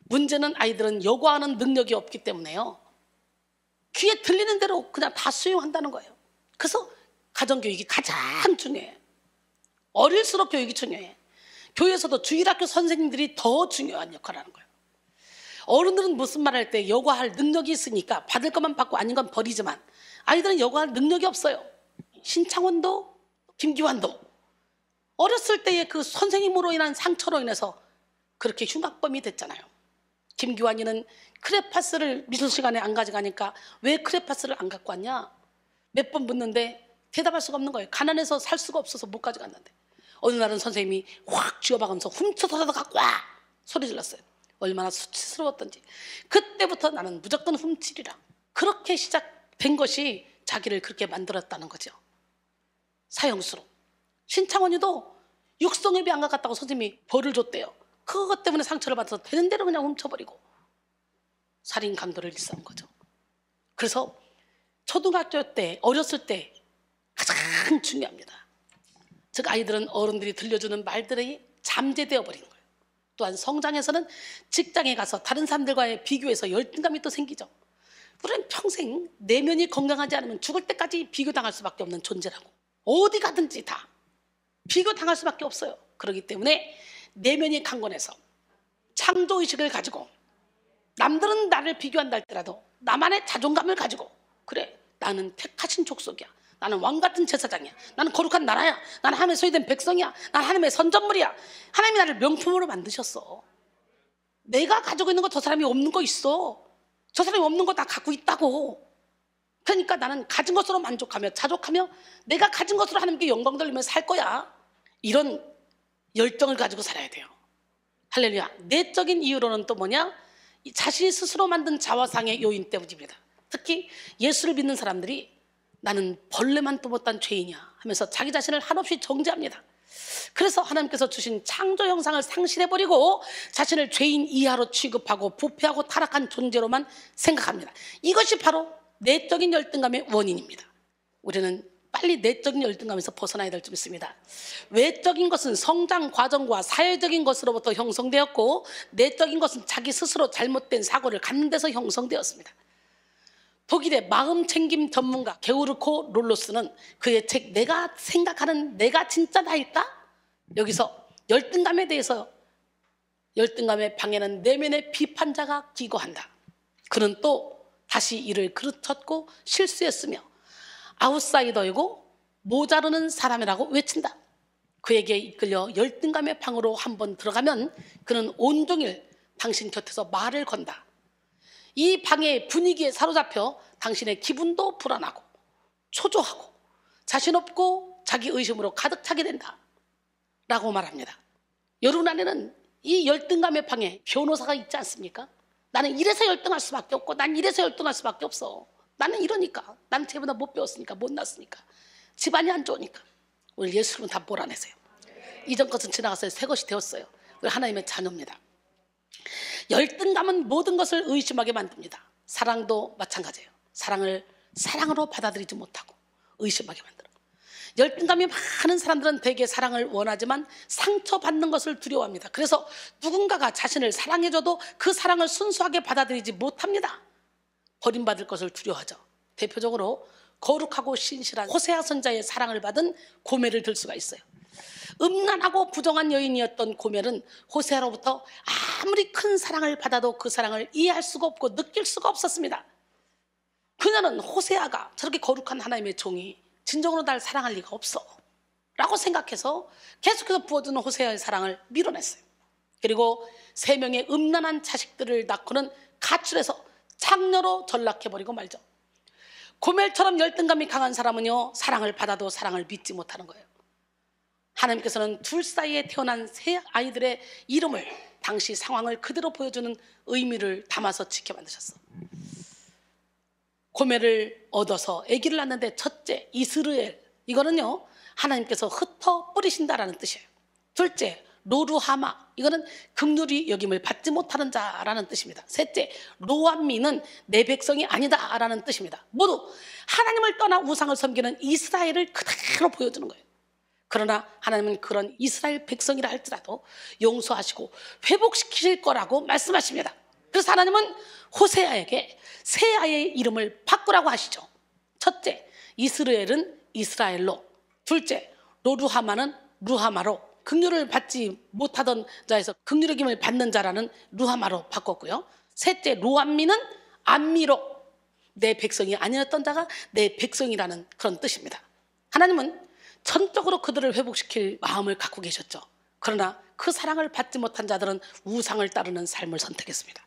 문제는 아이들은 여과하는 능력이 없기 때문에요, 귀에 들리는 대로 그냥 다 수용한다는 거예요. 그래서 가정교육이 가장 중요해. 어릴수록 교육이 중요해. 교회에서도 주일학교 선생님들이 더 중요한 역할을 하는 거예요. 어른들은 무슨 말 할 때 여과할 능력이 있으니까 받을 것만 받고 아닌 건 버리지만, 아이들은 여과할 능력이 없어요. 신창원도 김기환도 어렸을 때의 그 선생님으로 인한 상처로 인해서 그렇게 흉악범이 됐잖아요. 김기환이는 크레파스를 미술 시간에 안 가져가니까 왜 크레파스를 안 갖고 왔냐? 몇 번 묻는데 대답할 수가 없는 거예요. 가난해서 살 수가 없어서 못 가져갔는데, 어느 날은 선생님이 확 쥐어박으면서 훔쳐서라도 갖고 와 소리 질렀어요. 얼마나 수치스러웠던지. 그때부터 나는 무조건 훔치리라. 그렇게 시작된 것이 자기를 그렇게 만들었다는 거죠. 사형수로. 신창원이도 육성예배 안 갔다고 선생님이 벌을 줬대요. 그것 때문에 상처를 받아서 되는 대로 그냥 훔쳐버리고 살인 강도를 일삼은 거죠. 그래서 초등학교 때, 어렸을 때 가장 중요합니다. 즉 아이들은 어른들이 들려주는 말들이 잠재되어 버리는 거예요. 또한 성장에서는 직장에 가서 다른 사람들과의 비교해서 열등감이 또 생기죠. 우리는 평생 내면이 건강하지 않으면 죽을 때까지 비교당할 수밖에 없는 존재라고. 어디 가든지 다 비교당할 수밖에 없어요. 그렇기 때문에 내면이 강건해서 창조의식을 가지고, 남들은 나를 비교한다 할지라도 나만의 자존감을 가지고, 그래, 나는 택하신 족속이야, 나는 왕같은 제사장이야, 나는 거룩한 나라야, 나는 하나님의 소유된 백성이야, 나는 하나님의 선전물이야. 하나님이 나를 명품으로 만드셨어. 내가 가지고 있는 거 저 사람이 없는 거 있어. 저 사람이 없는 거 다 갖고 있다고. 그러니까 나는 가진 것으로 만족하며 자족하며 내가 가진 것으로 하나님께 영광 돌리며 살 거야. 이런 열정을 가지고 살아야 돼요. 할렐루야. 내적인 이유로는 또 뭐냐? 자신이 스스로 만든 자화상의 요인 때문입니다. 특히 예수를 믿는 사람들이 나는 벌레만 또 못한 죄인이야 하면서 자기 자신을 한없이 정죄합니다. 그래서 하나님께서 주신 창조 형상을 상실해버리고 자신을 죄인 이하로 취급하고 부패하고 타락한 존재로만 생각합니다. 이것이 바로 내적인 열등감의 원인입니다. 우리는 빨리 내적인 열등감에서 벗어나야 될 점 있습니다. 외적인 것은 성장 과정과 사회적인 것으로부터 형성되었고, 내적인 것은 자기 스스로 잘못된 사고를 갖는 데서 형성되었습니다. 독일의 마음챙김 전문가 게우르코 롤로스는 그의 책 내가 생각하는 내가 진짜 나일까? 여기서 열등감에 대해서, 열등감의 방해는 내면의 비판자가 기거한다. 그는 또 다시 이를 그르쳤고 실수했으며 아웃사이더이고 모자르는 사람이라고 외친다. 그에게 이끌려 열등감의 방으로 한번 들어가면 그는 온종일 당신 곁에서 말을 건다. 이 방의 분위기에 사로잡혀 당신의 기분도 불안하고 초조하고 자신 없고 자기 의심으로 가득 차게 된다 라고 말합니다. 여러분 안에는 이 열등감의 방에 변호사가 있지 않습니까? 나는 이래서 열등할 수밖에 없고 난 이래서 열등할 수밖에 없어. 나는 이러니까, 나는 쟤보다 못 배웠으니까, 못 났으니까, 집안이 안 좋으니까. 오늘 예수님은 다 몰아내세요. 이전 것은 지나갔어요. 새 것이 되었어요. 우리 하나님의 자녀입니다. 열등감은 모든 것을 의심하게 만듭니다. 사랑도 마찬가지예요. 사랑을 사랑으로 받아들이지 못하고 의심하게 만들어. 열등감이 많은 사람들은 대개 사랑을 원하지만 상처받는 것을 두려워합니다. 그래서 누군가가 자신을 사랑해줘도 그 사랑을 순수하게 받아들이지 못합니다. 버림받을 것을 두려워하죠. 대표적으로 거룩하고 신실한 호세아 선자의 사랑을 받은 고멜을 들 수가 있어요. 음란하고 부정한 여인이었던 고멜은 호세아로부터 아무리 큰 사랑을 받아도 그 사랑을 이해할 수가 없고 느낄 수가 없었습니다. 그녀는 호세아가 저렇게 거룩한 하나님의 종이 진정으로 날 사랑할 리가 없어 라고 생각해서 계속해서 부어주는 호세아의 사랑을 밀어냈어요. 그리고 3명의 음란한 자식들을 낳고는 가출해서 창녀로 전락해버리고 말죠. 고멜처럼 열등감이 강한 사람은요, 사랑을 받아도 사랑을 믿지 못하는 거예요. 하나님께서는 둘 사이에 태어난 3 아이들의 이름을 당시 상황을 그대로 보여주는 의미를 담아서 지켜 만드셨어. 고멜을 얻어서 아기를 낳는데 첫째 이스르엘, 이거는요 하나님께서 흩어 뿌리신다라는 뜻이에요. 둘째 로루하마, 이거는 긍휼히 여김을 받지 못하는 자라는 뜻입니다. 셋째 로암미는 내 백성이 아니다라는 뜻입니다. 모두 하나님을 떠나 우상을 섬기는 이스라엘을 그대로 보여주는 거예요. 그러나 하나님은 그런 이스라엘 백성이라 할지라도 용서하시고 회복시키실 거라고 말씀하십니다. 그래서 하나님은 호세아에게 새 아이의 이름을 바꾸라고 하시죠. 첫째 이스라엘은 이스라엘로, 둘째 로루하마는 루하마로, 긍휼을 받지 못하던 자에서 긍휼의 힘을 받는 자라는 루하마로 바꿨고요. 셋째 로암미는 암미로, 내 백성이 아니었던 자가 내 백성이라는 그런 뜻입니다. 하나님은 전적으로 그들을 회복시킬 마음을 갖고 계셨죠. 그러나 그 사랑을 받지 못한 자들은 우상을 따르는 삶을 선택했습니다.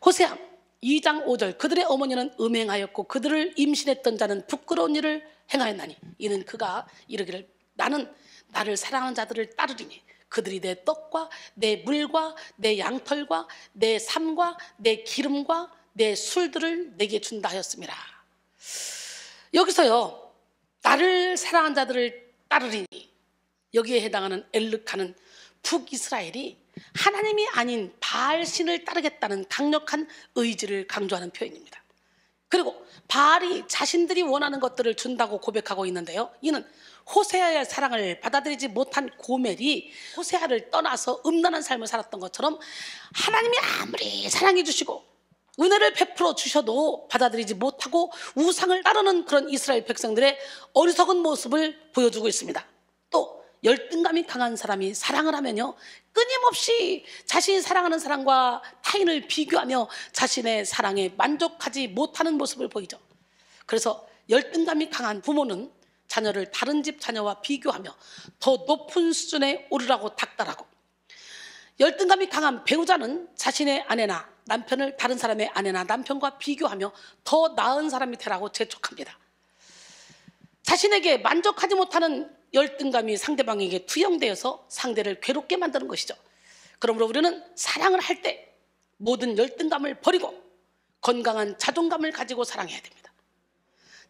호세아 2장 5절, 그들의 어머니는 음행하였고 그들을 임신했던 자는 부끄러운 일을 행하였나니 이는 그가 이르기를 나는 나를 사랑하는 자들을 따르리니 그들이 내 떡과 내 물과 내 양털과 내 삶과 내 기름과 내 술들을 내게 준다 하였습니다. 여기서요 나를 사랑하는 자들을 따르리니, 여기에 해당하는 엘르카는 북이스라엘이 하나님이 아닌 바알신을 따르겠다는 강력한 의지를 강조하는 표현입니다. 그리고 바알이 자신들이 원하는 것들을 준다고 고백하고 있는데요, 이는 호세아의 사랑을 받아들이지 못한 고멜이 호세아를 떠나서 음란한 삶을 살았던 것처럼 하나님이 아무리 사랑해 주시고 은혜를 베풀어 주셔도 받아들이지 못하고 우상을 따르는 그런 이스라엘 백성들의 어리석은 모습을 보여주고 있습니다. 또 열등감이 강한 사람이 사랑을 하면요 끊임없이 자신이 사랑하는 사람과 타인을 비교하며 자신의 사랑에 만족하지 못하는 모습을 보이죠. 그래서 열등감이 강한 부모는 자녀를 다른 집 자녀와 비교하며 더 높은 수준에 오르라고 닥달하고, 열등감이 강한 배우자는 자신의 아내나 남편을 다른 사람의 아내나 남편과 비교하며 더 나은 사람이 되라고 재촉합니다. 자신에게 만족하지 못하는 열등감이 상대방에게 투영되어서 상대를 괴롭게 만드는 것이죠. 그러므로 우리는 사랑을 할 때 모든 열등감을 버리고 건강한 자존감을 가지고 사랑해야 됩니다.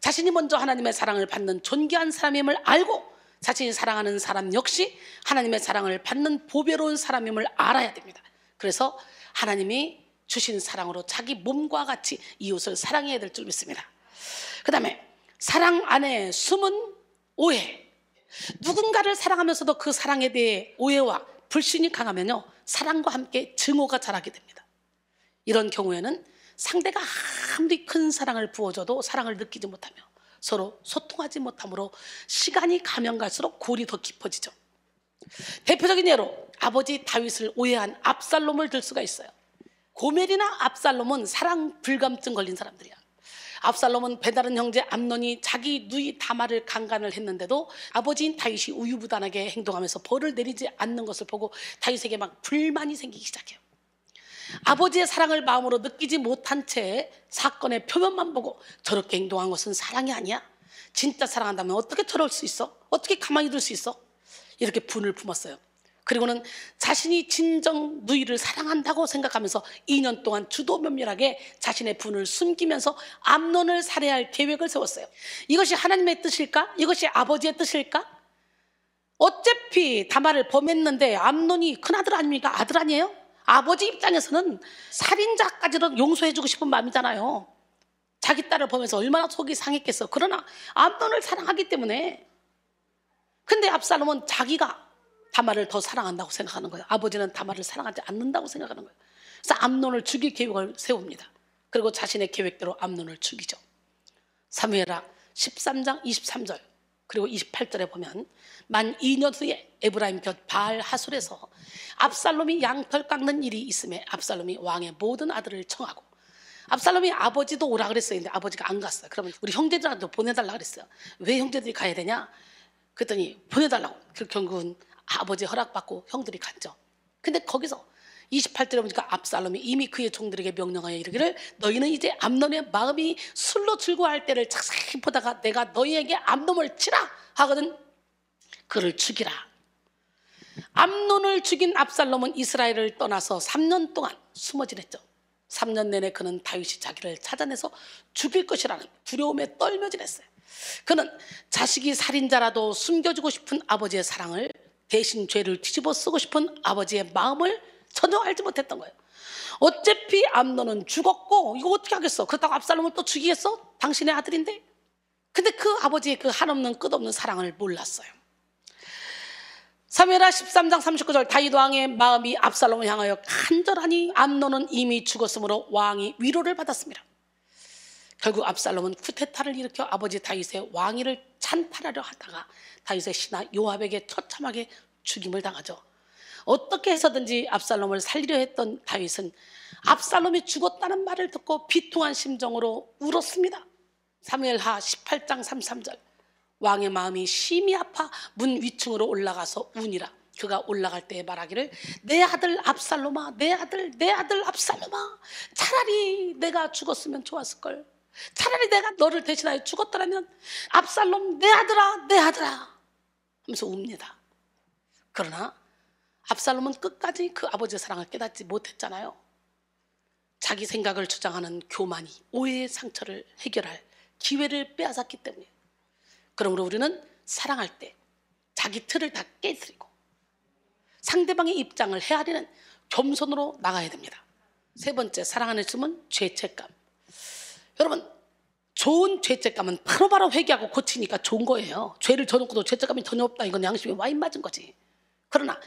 자신이 먼저 하나님의 사랑을 받는 존귀한 사람임을 알고 자신이 사랑하는 사람 역시 하나님의 사랑을 받는 보배로운 사람임을 알아야 됩니다. 그래서 하나님이 주신 사랑으로 자기 몸과 같이 이웃을 사랑해야 될 줄 믿습니다. 그 다음에 사랑 안에 숨은 오해, 누군가를 사랑하면서도 그 사랑에 대해 오해와 불신이 강하면요 사랑과 함께 증오가 자라게 됩니다. 이런 경우에는 상대가 아무리 큰 사랑을 부어줘도 사랑을 느끼지 못하며 서로 소통하지 못하므로 시간이 가면 갈수록 골이 더 깊어지죠. 대표적인 예로 아버지 다윗을 오해한 압살롬을 들 수가 있어요. 고멜이나 압살롬은 사랑 불감증 걸린 사람들이야. 압살롬은 배다른 형제 암논이 자기 누이 다말을 강간을 했는데도 아버지인 다윗이 우유부단하게 행동하면서 벌을 내리지 않는 것을 보고 다윗에게 막 불만이 생기기 시작해요. 아버지의 사랑을 마음으로 느끼지 못한 채 사건의 표면만 보고 저렇게 행동한 것은 사랑이 아니야? 진짜 사랑한다면 어떻게 저럴 수 있어? 어떻게 가만히 둘 수 있어? 이렇게 분을 품었어요. 그리고는 자신이 진정 누이를 사랑한다고 생각하면서 2년 동안 주도 면밀하게 자신의 분을 숨기면서 암논을 살해할 계획을 세웠어요. 이것이 하나님의 뜻일까? 이것이 아버지의 뜻일까? 어차피 다말을 범했는데 암논이 큰아들 아닙니까? 아들 아니에요? 아버지 입장에서는 살인자까지도 용서해주고 싶은 마음이잖아요. 자기 딸을 보면서 얼마나 속이 상했겠어. 그러나 암논을 사랑하기 때문에. 근데 압살롬은 자기가 다말을 더 사랑한다고 생각하는 거예요. 아버지는 다말을 사랑하지 않는다고 생각하는 거예요. 그래서 암논을 죽일 계획을 세웁니다. 그리고 자신의 계획대로 암논을 죽이죠. 사무엘하 13장 23절 그리고 28절에 보면 만 2년 후에 에브라임 곁 바알 하솔에서 압살롬이 양털 깎는 일이 있음에 압살롬이 왕의 모든 아들을 청하고, 압살롬이 아버지도 오라 그랬어요. 근데 아버지가 안 갔어요. 그러면 우리 형제들한테 보내달라 그랬어요. 왜 형제들이 가야 되냐? 그랬더니 보내달라고. 결국은 아버지 허락받고 형들이 갔죠. 근데 거기서 28절에 보니까 압살롬이 이미 그의 종들에게 명령하여 이르기를 너희는 이제 암논의 마음이 술로 즐거워할 때를 자세히 보다가 내가 너희에게 암논을 치라 하거든 그를 죽이라. 암논을 죽인 압살롬은 이스라엘을 떠나서 3년 동안 숨어 지냈죠. 3년 내내 그는 다윗이 자기를 찾아내서 죽일 것이라는 두려움에 떨며 지냈어요. 그는 자식이 살인자라도 숨겨주고 싶은 아버지의 사랑을 대신 죄를 뒤집어 쓰고 싶은 아버지의 마음을 전혀 알지 못했던 거예요. 어차피 암논은 죽었고 이거 어떻게 하겠어? 그렇다고 압살롬을 또 죽이겠어? 당신의 아들인데. 근데 그 아버지의 그 한없는 끝없는 사랑을 몰랐어요. 사무엘하 13장 39절 다윗 왕의 마음이 압살롬을 향하여 간절하니 암논은 이미 죽었으므로 왕이 위로를 받았습니다. 결국 압살롬은 쿠데타를 일으켜 아버지 다윗의 왕위를 찬탈하려 하다가 다윗의 신하 요압에게 처참하게 죽임을 당하죠. 어떻게 해서든지 압살롬을 살리려 했던 다윗은 압살롬이 죽었다는 말을 듣고 비통한 심정으로 울었습니다. 사무엘하 18장 33절 왕의 마음이 심히 아파 문 위층으로 올라가서 우니라. 그가 올라갈 때 말하기를 내 아들 압살롬아, 내 아들 압살롬아, 차라리 내가 죽었으면 좋았을걸. 차라리 내가 너를 대신하여 죽었더라면. 압살롬 내 아들아 하면서 웁니다. 그러나 압살롬은 끝까지 그 아버지의 사랑을 깨닫지 못했잖아요. 자기 생각을 주장하는 교만이 오해의 상처를 해결할 기회를 빼앗았기 때문에. 그러므로 우리는 사랑할 때 자기 틀을 다 깨뜨리고 상대방의 입장을 헤아리는 겸손으로 나가야 됩니다. 세 번째, 사랑하는 숨은 죄책감. 여러분, 좋은 죄책감은 바로바로 회개하고 고치니까 좋은 거예요. 죄를 져놓고도 죄책감이 전혀 없다, 이건 양심에 와인 맞은 거지. 그러나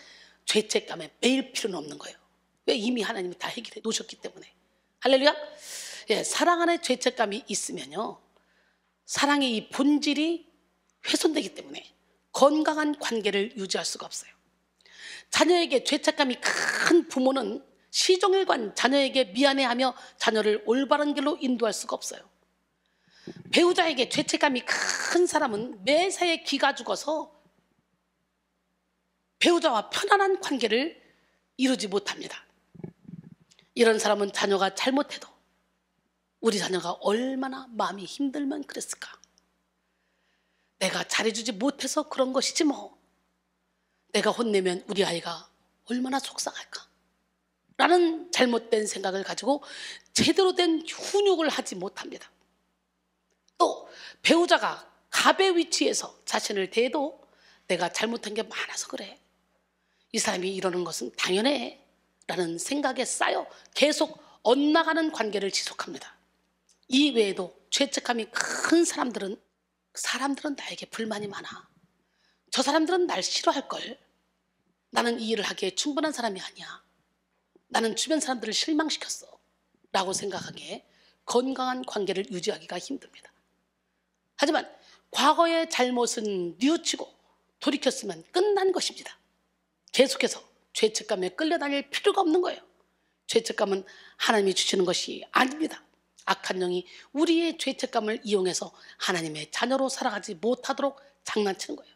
죄책감에 매일 필요는 없는 거예요. 왜? 이미 하나님이 다 해결해 놓으셨기 때문에. 할렐루야. 예, 사랑 안에 죄책감이 있으면요, 사랑의 이 본질이 훼손되기 때문에 건강한 관계를 유지할 수가 없어요. 자녀에게 죄책감이 큰 부모는 시종일관 자녀에게 미안해하며 자녀를 올바른 길로 인도할 수가 없어요. 배우자에게 죄책감이 큰 사람은 매사에 기가 죽어서 배우자와 편안한 관계를 이루지 못합니다. 이런 사람은 자녀가 잘못해도 우리 자녀가 얼마나 마음이 힘들면 그랬을까? 내가 잘해주지 못해서 그런 것이지 뭐. 내가 혼내면 우리 아이가 얼마나 속상할까? 라는 잘못된 생각을 가지고 제대로 된 훈육을 하지 못합니다. 또 배우자가 갑의 위치에서 자신을 대해도 내가 잘못한 게 많아서 그래, 이 사람이 이러는 것은 당연해 라는 생각에 쌓여 계속 엇나가는 관계를 지속합니다. 이 외에도 죄책감이 큰 사람들은 나에게 불만이 많아, 저 사람들은 날 싫어할걸, 나는 이 일을 하기에 충분한 사람이 아니야, 나는 주변 사람들을 실망시켰어 라고 생각하기에 건강한 관계를 유지하기가 힘듭니다. 하지만 과거의 잘못은 뉘우치고 돌이켰으면 끝난 것입니다. 계속해서 죄책감에 끌려다닐 필요가 없는 거예요. 죄책감은 하나님이 주시는 것이 아닙니다. 악한 영이 우리의 죄책감을 이용해서 하나님의 자녀로 살아가지 못하도록 장난치는 거예요.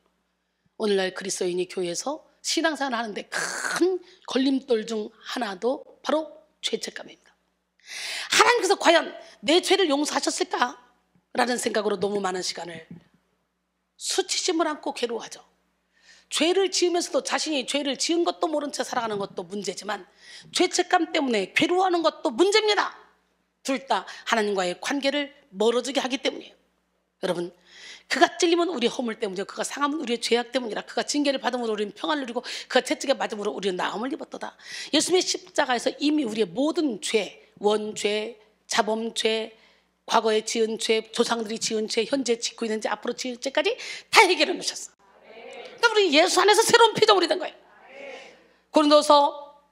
오늘날 그리스도인이 교회에서 신앙생활을 하는데 큰 걸림돌 중 하나도 바로 죄책감입니다. 하나님께서 과연 내 죄를 용서하셨을까? 라는 생각으로 너무 많은 시간을 수치심을 안고 괴로워하죠. 죄를 지으면서도 자신이 죄를 지은 것도 모른 채 살아가는 것도 문제지만 죄책감 때문에 괴로워하는 것도 문제입니다. 둘 다 하나님과의 관계를 멀어지게 하기 때문이에요. 여러분, 그가 찔리면 우리의 허물 때문이요 그가 상하면 우리의 죄악 때문이라. 그가 징계를 받음으로 우리는 평안을 누리고 그가 채찍에 맞음으로 우리는 나음을 입었도다. 예수님의 십자가에서 이미 우리의 모든 죄, 원죄, 자범죄, 과거에 지은 죄, 조상들이 지은 죄, 현재 짓고 있는 죄, 앞으로 지을 죄까지 다 해결해 놓으셨어. 그러니까 우리 예수 안에서 새로운 피조물이 된 거예요. 고린도서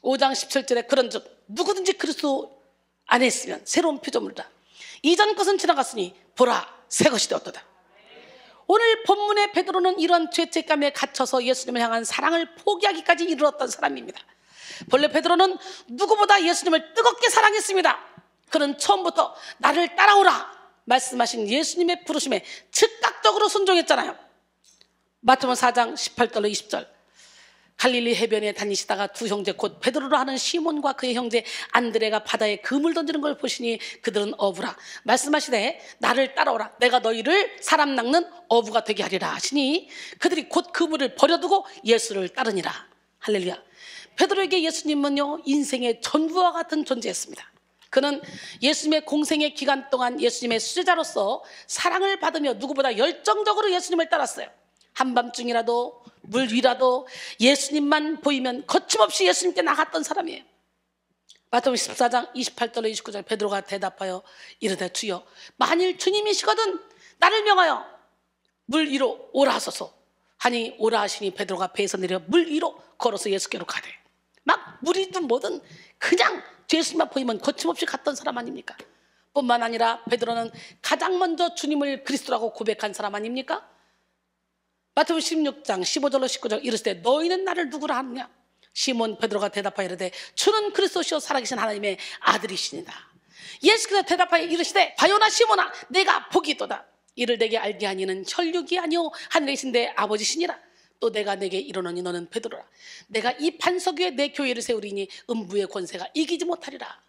5장 17절에 그런즉 누구든지 그리스도 안에 있으면 새로운 피조물이다. 이전 것은 지나갔으니 보라 새 것이 되었도다. 오늘 본문의 베드로는 이런 죄책감에 갇혀서 예수님을 향한 사랑을 포기하기까지 이르렀던 사람입니다. 본래 베드로는 누구보다 예수님을 뜨겁게 사랑했습니다. 그는 처음부터 나를 따라오라 말씀하신 예수님의 부르심에 즉각적으로 순종했잖아요. 마태복음 4장 18절로 20절. 갈릴리 해변에 다니시다가 두 형제 곧 베드로로 하는 시몬과 그의 형제 안드레가 바다에 그물 던지는 걸 보시니 그들은 어부라. 말씀하시되 나를 따라오라 내가 너희를 사람 낚는 어부가 되게 하리라 하시니 그들이 곧 그물을 버려두고 예수를 따르니라. 할렐루야. 베드로에게 예수님은요 인생의 전부와 같은 존재였습니다. 그는 예수님의 공생의 기간 동안 예수님의 수제자로서 사랑을 받으며 누구보다 열정적으로 예수님을 따랐어요. 한밤중이라도 물 위라도 예수님만 보이면 거침없이 예수님께 나갔던 사람이에요. 마태복음 14장 28절로 29절. 베드로가 대답하여 이르되 주여 만일 주님이시거든 나를 명하여 물 위로 오라 하소서 하니 오라 하시니 베드로가 배에서 내려 물 위로 걸어서 예수께로 가되. 막 물이든 뭐든 그냥 예수님만 보이면 거침없이 갔던 사람 아닙니까? 뿐만 아니라 베드로는 가장 먼저 주님을 그리스도라고 고백한 사람 아닙니까? 마태복음 16장 15절로 19절. 이르시되 너희는 나를 누구라 하느냐? 시몬 베드로가 대답하여 이르되 주는 그리스도시요 살아계신 하나님의 아들이시니라. 예수께서 대답하여 이르시되 바요나 시몬아 내가 복이 있도다. 이를 내게 알게 하니는 혈육이 아니오 하늘에 계신데 아버지시니라. 또 내가 내게 이르노니 너는 베드로라. 내가 이 반석 위에 내 교회를 세우리니 음부의 권세가 이기지 못하리라.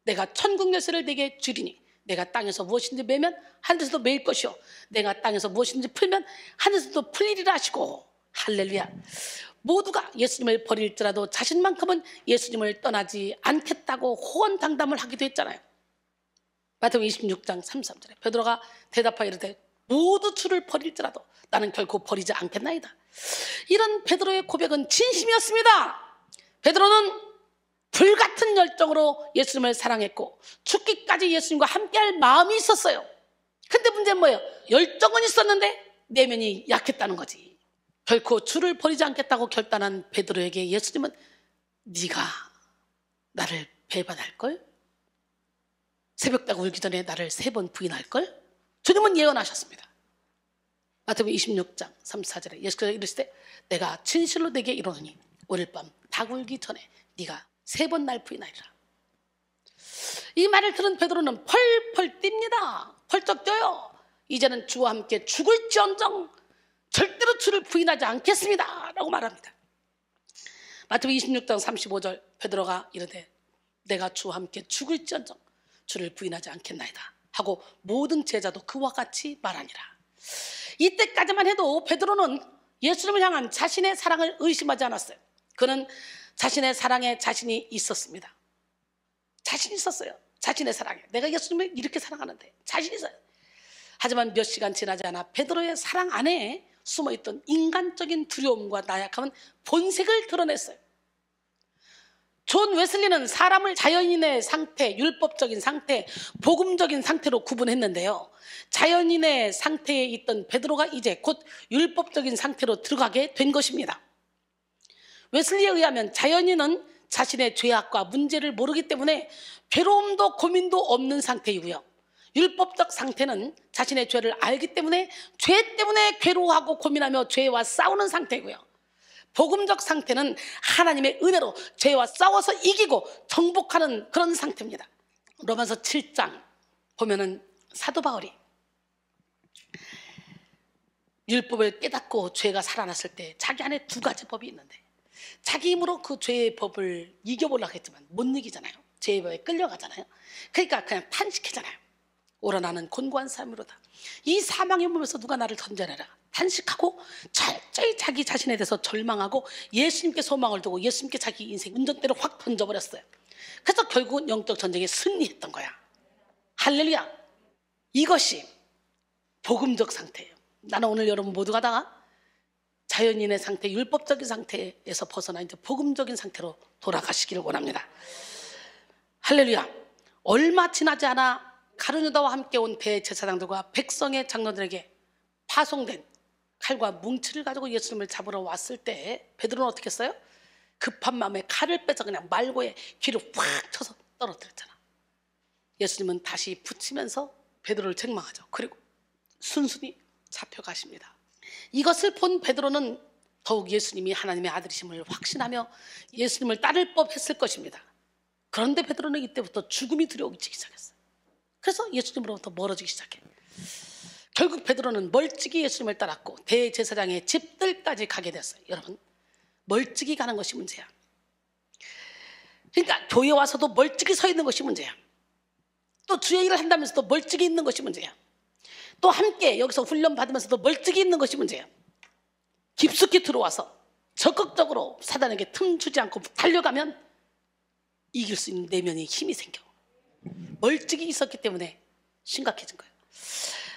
내가 천국 열쇠를 내게 주리니 내가 땅에서 무엇인지 매면 하늘에서도 매일 것이요 내가 땅에서 무엇인지 풀면 하늘에서도 풀리리라 하시고. 할렐루야. 모두가 예수님을 버릴지라도 자신만큼은 예수님을 떠나지 않겠다고 호언장담을 하기도 했잖아요. 마태복음 26장 33절에 베드로가 대답하여 이르되 모두 주를 버릴지라도 나는 결코 버리지 않겠나이다. 이런 베드로의 고백은 진심이었습니다. 베드로는 불같은 열정으로 예수님을 사랑했고 죽기까지 예수님과 함께할 마음이 있었어요. 근데 문제는 뭐예요? 열정은 있었는데 내면이 약했다는 거지. 결코 주를 버리지 않겠다고 결단한 베드로에게 예수님은 네가 나를 배반할걸? 새벽다고 울기 전에 나를 3번 부인할걸? 주님은 예언하셨습니다. 마태복음 26장 34절에 예수께서 이르시되 내가 진실로 내게 이르노니 오늘 밤 닭 울기 전에 네가 3번 날 부인하리라. 이 말을 들은 베드로는 펄펄 뜁니다. 펄쩍 뛰어요. 이제는 주와 함께 죽을지언정 절대로 주를 부인하지 않겠습니다 라고 말합니다. 마태복음 26장 35절. 베드로가 이르되 내가 주와 함께 죽을지언정 주를 부인하지 않겠나이다 하고 모든 제자도 그와 같이 말하니라. 이때까지만 해도 베드로는 예수님을 향한 자신의 사랑을 의심하지 않았어요. 그는 자신의 사랑에 자신이 있었습니다. 자신이 있었어요. 자신의 사랑에. 내가 예수님을 이렇게 사랑하는데 자신이 있어요. 하지만 몇 시간 지나지 않아 베드로의 사랑 안에 숨어있던 인간적인 두려움과 나약함은 본색을 드러냈어요. 존 웨슬리는 사람을 자연인의 상태, 율법적인 상태, 복음적인 상태로 구분했는데요. 자연인의 상태에 있던 베드로가 이제 곧 율법적인 상태로 들어가게 된 것입니다. 웨슬리에 의하면 자연인은 자신의 죄악과 문제를 모르기 때문에 괴로움도 고민도 없는 상태이고요. 율법적 상태는 자신의 죄를 알기 때문에 죄 때문에 괴로워하고 고민하며 죄와 싸우는 상태이고요. 복음적 상태는 하나님의 은혜로 죄와 싸워서 이기고 정복하는 그런 상태입니다. 로마서 7장 보면은 사도 바울이 율법을 깨닫고 죄가 살아났을 때 자기 안에 2가지 법이 있는데 자기 힘으로 그 죄의 법을 이겨보려고 했지만 못 이기잖아요. 죄의 법에 끌려가잖아요. 그러니까 그냥 탄식하잖아요. 오라 나는 곤고한 삶으로다. 이 사망의 몸에서 누가 나를 던져내라. 탄식하고 철저히 자기 자신에 대해서 절망하고 예수님께 소망을 두고 예수님께 자기 인생 운전대를 확 던져버렸어요. 그래서 결국은 영적 전쟁에 승리했던 거야. 할렐루야. 이것이 복음적 상태예요. 나는 오늘 여러분 모두가 다 자연인의 상태, 율법적인 상태에서 벗어나 이제 복음적인 상태로 돌아가시기를 원합니다. 할렐루야. 얼마 지나지 않아 가룟유다와 함께 온 대제사장들과 백성의 장로들에게 파송된 칼과 뭉치를 가지고 예수님을 잡으러 왔을 때 베드로는 어떻게 했어요? 급한 마음에 칼을 빼서 그냥 말고에 귀를 확 쳐서 떨어뜨렸잖아. 예수님은 다시 붙이면서 베드로를 책망하죠. 그리고 순순히 잡혀가십니다. 이것을 본 베드로는 더욱 예수님이 하나님의 아들이심을 확신하며 예수님을 따를 법했을 것입니다. 그런데 베드로는 이때부터 죽음이 두려워지기 시작했어요. 그래서 예수님으로부터 멀어지기 시작해. 결국 베드로는 멀찍이 예수님을 따랐고 대제사장의 집들까지 가게 됐어요. 여러분, 멀찍이 가는 것이 문제야. 그러니까 교회 와서도 멀찍이 서 있는 것이 문제야. 또 주의 일을 한다면서도 멀찍이 있는 것이 문제야. 또 함께 여기서 훈련 받으면서도 멀찍이 있는 것이 문제야. 깊숙이 들어와서 적극적으로 사단에게 틈 주지 않고 달려가면 이길 수 있는 내면의 힘이 생겨. 멀찍이 있었기 때문에 심각해진 거예요.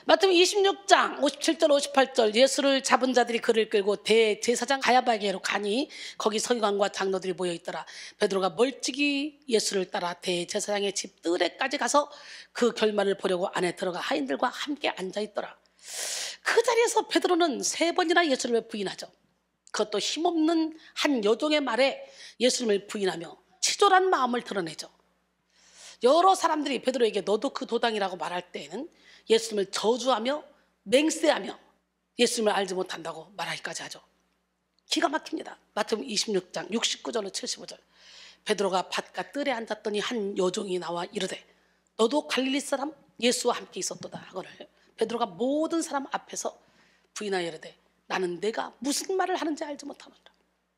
마태복음 26장 57절 58절 예수를 잡은 자들이 그를 끌고 대제사장 가야바에게로 가니 거기 서기관과 장로들이 모여있더라. 베드로가 멀찍이 예수를 따라 대제사장의 집 뜰에까지 가서 그 결말을 보려고 안에 들어가 하인들과 함께 앉아있더라. 그 자리에서 베드로는 3번이나 예수님을 부인하죠. 그것도 힘없는 한 여종의 말에 예수님을 부인하며 치졸한 마음을 드러내죠. 여러 사람들이 베드로에게 너도 그 도당이라고 말할 때에는 예수님을 저주하며 맹세하며 예수님을 알지 못한다고 말하기까지 하죠. 기가 막힙니다. 마태복음 26장 69절로 75절 베드로가 밭가 뜰에 앉았더니 한 여종이 나와 이르되 너도 갈릴리 사람 예수와 함께 있었도다 하거늘 베드로가 모든 사람 앞에서 부인하여 이르되 나는 내가 무슨 말을 하는지 알지 못하노라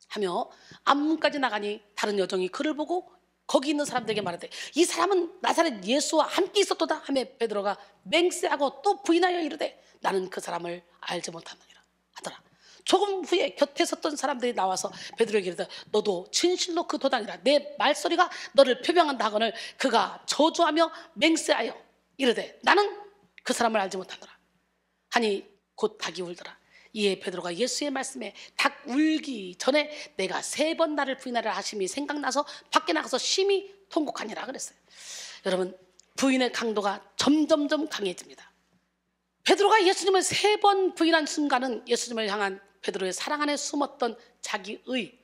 하며 앞문까지 나가니 다른 여종이 그를 보고 거기 있는 사람들에게 말하되 이 사람은 나사렛 예수와 함께 있었도다 하며 베드로가 맹세하고 또 부인하여 이르되 나는 그 사람을 알지 못하느니라 하더라. 조금 후에 곁에 섰던 사람들이 나와서 베드로에게 이르되 너도 진실로 그 도당이라 내 말소리가 너를 표명한다 하거늘 그가 저주하며 맹세하여 이르되 나는 그 사람을 알지 못하노라 하니 곧 닭이 울더라. 이에 베드로가 예수의 말씀에 닭 울기 전에 내가 3번 나를 부인하라 하심이 생각나서 밖에 나가서 심히 통곡하니라 그랬어요. 여러분, 부인의 강도가 점점점 강해집니다. 베드로가 예수님을 3번 부인한 순간은 예수님을 향한 베드로의 사랑 안에 숨었던 자기의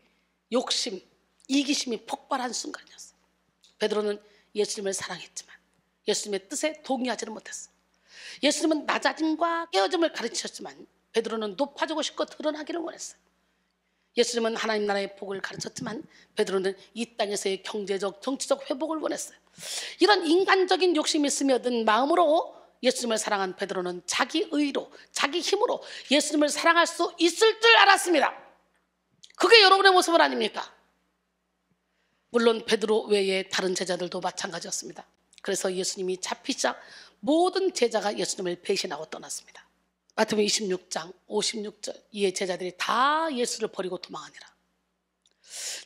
욕심, 이기심이 폭발한 순간이었어요. 베드로는 예수님을 사랑했지만 예수님의 뜻에 동의하지는 못했어요. 예수님은 낮아짐과 깨어짐을 가르치셨지만 베드로는 높아지고 싶고 드러나기를 원했어요. 예수님은 하나님 나라의 복을 가르쳤지만 베드로는 이 땅에서의 경제적, 정치적 회복을 원했어요. 이런 인간적인 욕심이 스며든 마음으로 예수님을 사랑한 베드로는 자기 의로, 자기 힘으로 예수님을 사랑할 수 있을 줄 알았습니다. 그게 여러분의 모습은 아닙니까? 물론 베드로 외에 다른 제자들도 마찬가지였습니다. 그래서 예수님이 잡히자 모든 제자가 예수님을 배신하고 떠났습니다. 마태복음 26장 56절 이에 제자들이 다 예수를 버리고 도망하니라.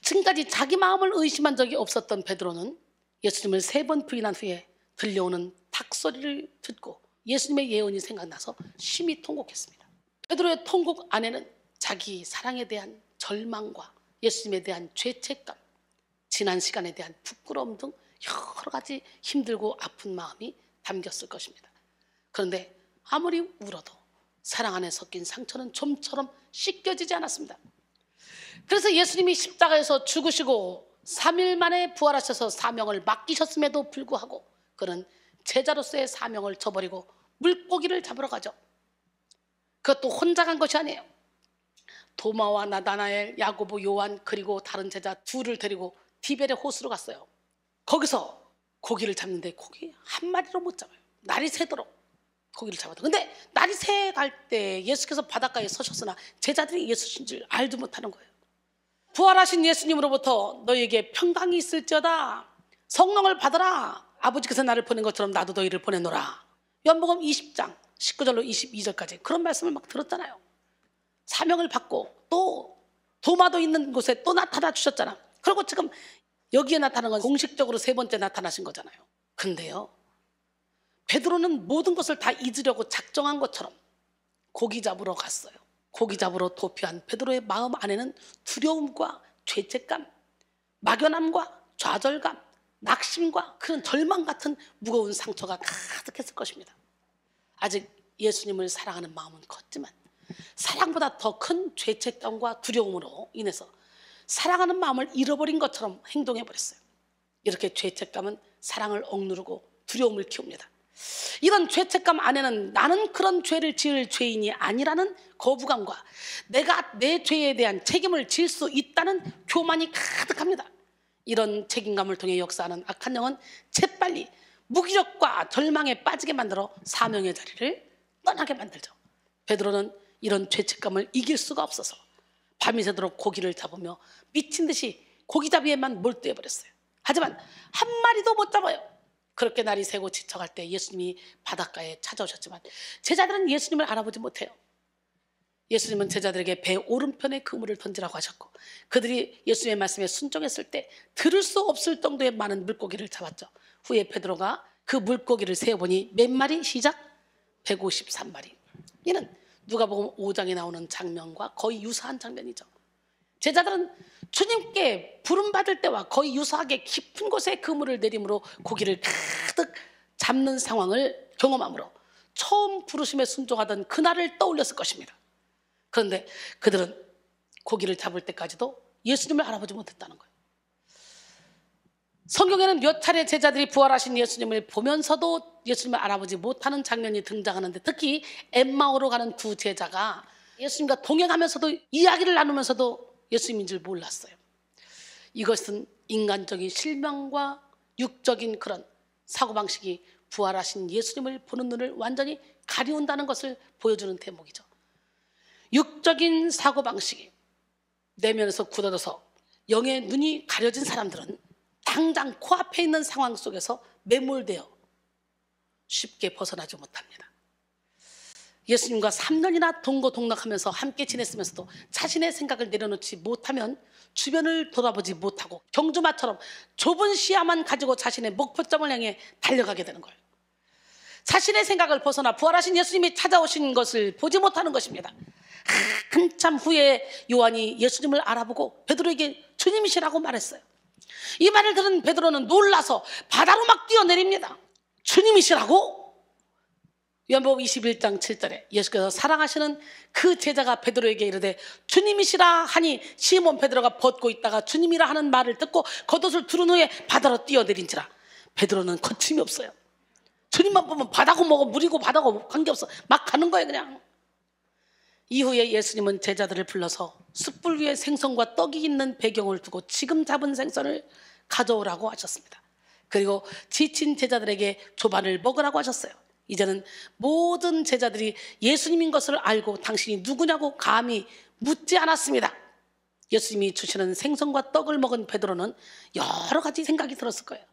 지금까지 자기 마음을 의심한 적이 없었던 베드로는 예수님을 3번 부인한 후에 들려오는 닭소리를 듣고 예수님의 예언이 생각나서 심히 통곡했습니다. 베드로의 통곡 안에는 자기 사랑에 대한 절망과 예수님에 대한 죄책감, 지난 시간에 대한 부끄러움 등 여러 가지 힘들고 아픈 마음이 담겼을 것입니다. 그런데 아무리 울어도 사랑 안에 섞인 상처는 좀처럼 씻겨지지 않았습니다. 그래서 예수님이 십자가에서 죽으시고 3일 만에 부활하셔서 사명을 맡기셨음에도 불구하고 그는 제자로서의 사명을 저버리고 물고기를 잡으러 가죠. 그것도 혼자 간 것이 아니에요. 도마와 나다나엘, 야고보, 요한 그리고 다른 제자 둘을 데리고 디베레 호수로 갔어요. 거기서 고기를 잡는데 고기 한 마리로 못 잡아요. 날이 새도록 고기를 잡았다. 근데 날이 새 갈 때 예수께서 바닷가에 서셨으나 제자들이 예수신 줄 알지 못하는 거예요. 부활하신 예수님으로부터 너에게 평강이 있을지어다. 성령을 받아라. 아버지께서 나를 보낸 것처럼 나도 너희를 보내노라. 요한복음 20장 19절로 22절까지 그런 말씀을 막 들었잖아요. 사명을 받고 또 도마도 있는 곳에 또 나타나 주셨잖아. 그리고 지금 여기에 나타난 건 공식적으로 3번째 나타나신 거잖아요. 근데요, 베드로는 모든 것을 다 잊으려고 작정한 것처럼 고기 잡으러 갔어요. 고기 잡으러 도피한 베드로의 마음 안에는 두려움과 죄책감, 막연함과 좌절감, 낙심과 그런 절망 같은 무거운 상처가 가득했을 것입니다. 아직 예수님을 사랑하는 마음은 컸지만 사랑보다 더 큰 죄책감과 두려움으로 인해서 사랑하는 마음을 잃어버린 것처럼 행동해버렸어요. 이렇게 죄책감은 사랑을 억누르고 두려움을 키웁니다. 이런 죄책감 안에는 나는 그런 죄를 지을 죄인이 아니라는 거부감과 내가 내 죄에 대한 책임을 질 수 있다는 교만이 가득합니다. 이런 책임감을 통해 역사하는 악한 영은 재빨리 무기력과 절망에 빠지게 만들어 사명의 자리를 떠나게 만들죠. 베드로는 이런 죄책감을 이길 수가 없어서 밤이 새도록 고기를 잡으며 미친 듯이 고기잡이에만 몰두해버렸어요. 하지만 한 마리도 못 잡아요. 그렇게 날이 새고 지쳐갈 때 예수님이 바닷가에 찾아오셨지만 제자들은 예수님을 알아보지 못해요. 예수님은 제자들에게 배 오른편에 그물을 던지라고 하셨고 그들이 예수님의 말씀에 순종했을 때 들을 수 없을 정도의 많은 물고기를 잡았죠. 후에 베드로가 그 물고기를 세어보니 몇 마리? 시작 153마리. 이는 누가복음 5장에 나오는 장면과 거의 유사한 장면이죠. 제자들은 주님께 부름받을 때와 거의 유사하게 깊은 곳에 그물을 내림으로 고기를 가득 잡는 상황을 경험함으로 처음 부르심에 순종하던 그날을 떠올렸을 것입니다. 그런데 그들은 고기를 잡을 때까지도 예수님을 알아보지 못했다는 거예요. 성경에는 몇 차례 제자들이 부활하신 예수님을 보면서도 예수님을 알아보지 못하는 장면이 등장하는데 특히 엠마오로 가는 두 제자가 예수님과 동행하면서도 이야기를 나누면서도 예수님인 줄 몰랐어요. 이것은 인간적인 실명과 육적인 그런 사고방식이 부활하신 예수님을 보는 눈을 완전히 가리운다는 것을 보여주는 대목이죠. 육적인 사고방식이 내면에서 굳어져서 영의 눈이 가려진 사람들은 당장 코앞에 있는 상황 속에서 매몰되어 쉽게 벗어나지 못합니다. 예수님과 3년이나 동거동락하면서 함께 지냈으면서도 자신의 생각을 내려놓지 못하면 주변을 돌아보지 못하고 경주마처럼 좁은 시야만 가지고 자신의 목표점을 향해 달려가게 되는 거예요. 자신의 생각을 벗어나 부활하신 예수님이 찾아오신 것을 보지 못하는 것입니다. 한참 후에 요한이 예수님을 알아보고 베드로에게 주님이시라고 말했어요. 이 말을 들은 베드로는 놀라서 바다로 막 뛰어내립니다. 주님이시라고? 요한복음 21장 7절에 예수께서 사랑하시는 그 제자가 베드로에게 이르되 주님이시라 하니 시몬 베드로가 벗고 있다가 주님이라 하는 말을 듣고 겉옷을 두른 후에 바다로 뛰어내린지라. 베드로는 거침이 없어요. 주님만 보면 바다고 뭐고 물이고 바다고 관계없어. 막 가는 거예요 그냥. 이후에 예수님은 제자들을 불러서 숯불 위에 생선과 떡이 있는 배경을 두고 지금 잡은 생선을 가져오라고 하셨습니다. 그리고 지친 제자들에게 조반을 먹으라고 하셨어요. 이제는 모든 제자들이 예수님인 것을 알고 당신이 누구냐고 감히 묻지 않았습니다. 예수님이 주시는 생선과 떡을 먹은 베드로는 여러 가지 생각이 들었을 거예요.